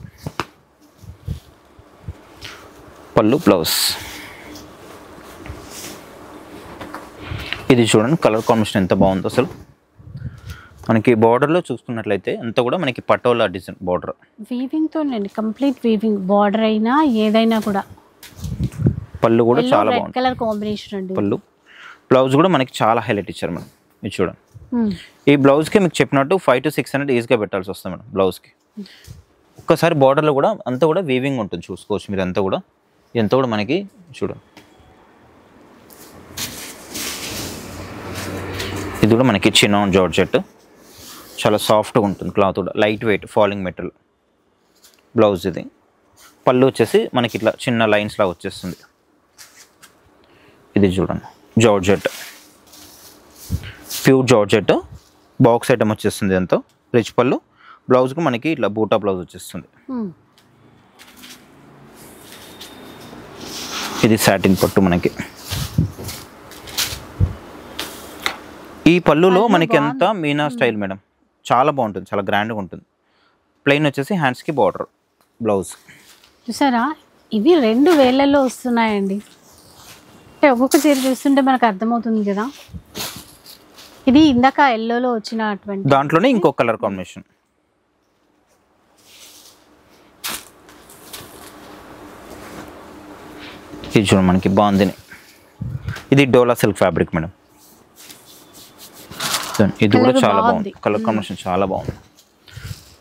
పళ్ళు, బ్లౌజ్. ఇది చూడండి, కలర్ కాంబినేషన్ ఎంత బాగుందో అసలు. మనకి బార్డర్లో చూసుకున్నట్లయితే అంతా కూడా మనకి పటోలా డిజైన్ బార్డర్. వీవింగ్తో కంప్లీట్ వీవింగ్, బార్డర్ అయినా ఏదైనా కూడా. పళ్ళు కూడా చాలా బాగుంది, కలర్ కాంబినేషన్ అండి. పళ్ళు, బ్లౌజ్ కూడా మనకి చాలా హైలైట్ ఇచ్చారు మేడం. ఇది చూడండి, ఈ బ్లౌజ్కి మీకు చెప్పినట్టు 500 to 600 ఈజీగా పెట్టాల్సి వస్తుంది మేడం బ్లౌజ్కి. ఒక్కసారి బార్డర్లో కూడా అంతా కూడా వీవింగ్ ఉంటుంది, చూసుకోవచ్చు మీరు. అంతా కూడా ఇదంతా కూడా మనకి చూడండి. ఇది కూడా మనకి చినాన్ జార్జెట్, చాలా సాఫ్ట్గా ఉంటుంది క్లాత్ కూడా, light weight, falling material. Blouse ఇది. పళ్ళు వచ్చేసి మనకి ఇట్లా చిన్న లైన్స్ లా వచ్చేస్తుంది. ఇది చూడండి, georgette, pure georgette, box item వచ్చేస్తుంది. ఎంతో రిచ్ పళ్ళు, బ్లౌజ్కి మనకి ఇట్లా బూటా బ్లౌజ్ వచ్చేస్తుంది. ఇది సాటిన్ పట్టు మనకి. ఈ పళ్ళులో మనకి ఎంత మీనా స్టైల్ మేడం, చాలా బాగుంటుంది, చాలా గ్రాండ్గా ఉంటుంది. ప్లెయిన్ వచ్చేసి హ్యాండ్స్కి బార్డర్, బ్లౌజ్. చూసారా, ఇవి 2000లో వస్తున్నాయండి. అంటే ఒక్కొక్క చీర చూస్తుంటే మనకు అర్థమవుతుంది కదా. ఇది ఇందాక ఎల్లోలో వచ్చినటువంటి దాంట్లోనే ఇంకో కలర్ కాంబినేషన్. ఇది చూడండి, మనకి బాగుంది. ఇది డోలా సిల్క్ ఫ్యాబ్రిక్ మేడం. ఇది కూడా చాలా బాగుంది, కలర్ కాంబినేషన్ చాలా బాగుంది.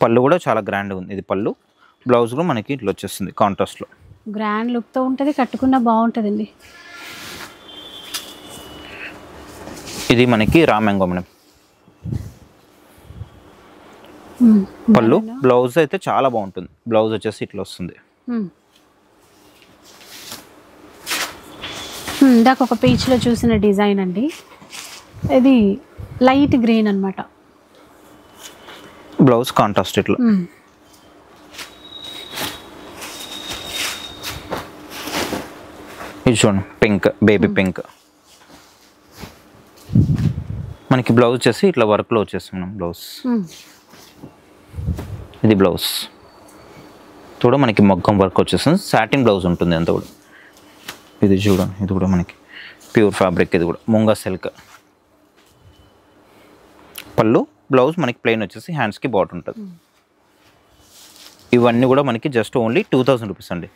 పళ్ళు కూడా చాలా గ్రాండ్గా ఉంది. ఇది పళ్ళు, బ్లౌజ్ కూడా మనకి ఇట్లా వచ్చేస్తుంది కాంట్రాస్ట్లో. గ్రాండ్ లుక్తో ఉంటుంది, కట్టుకున్న బాగుంటుందండి. ఇది మనకి రామ్యాంగో మేడం. పళ్ళు, బ్లౌజ్ అయితే చాలా బాగుంటుంది. బ్లౌజ్ వచ్చేసి ఇట్లా వస్తుంది. ఇందాక ఒక పీచ్లో చూసిన డిజైన్ అండి. ఇది లైట్ గ్రీన్ అన్నమాట. బ్లౌజ్ కాంట్రాస్ట్ ఇట్లా. ఇది చూడండి పింక్, బేబీ పింక్. మనకి బ్లౌజ్ వచ్చేసి ఇట్లా వర్క్లో వచ్చేస్తున్నాం బ్లౌజ్. ఇది బ్లౌజ్ కూడా మనకి మొగ్గం వర్క్ వచ్చేస్తుంది, సాటిన్ బ్లౌజ్ ఉంటుంది అంతా కూడా. ఇది చూడండి, ఇది కూడా మనకి ప్యూర్ ఫ్యాబ్రిక్, ఇది కూడా ముంగా సిల్క్. పళ్ళు, బ్లౌజ్ మనకి ప్లెయిన్ వచ్చేసి హ్యాండ్స్కి బార్డర్ ఉంటుంది. ఇవన్నీ కూడా మనకి జస్ట్ ఓన్లీ 2000 రూపీస్ అండి.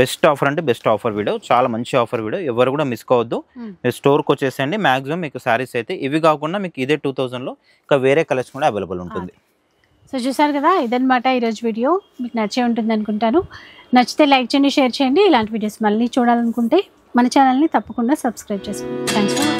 బెస్ట్ ఆఫర్ అంటే బెస్ట్ ఆఫర్ వీడియో, చాలా మంచి ఆఫర్ వీడియో, ఎవరు కూడా మిస్ కావద్దు. మీరు స్టోర్కి వచ్చేసేయండి. మ్యాక్సిమం మీకు శారీస్ అయితే ఇవి కాకుండా మీకు ఇదే 2000లో ఇంకా వేరే కలర్స్ కూడా అవైలబుల్ ఉంటుంది. సో చూసారు కదా, ఇదన్నమాట ఈరోజు వీడియో. మీకు నచ్చే ఉంటుంది అనుకుంటాను. నచ్చితే లైక్ చేయండి, షేర్ చేయండి. ఇలాంటి వీడియోస్ మళ్ళీ చూడాలనుకుంటే మన ఛానల్ని తప్పకుండా సబ్స్క్రైబ్ చేసుకోండి. Thanks for watching.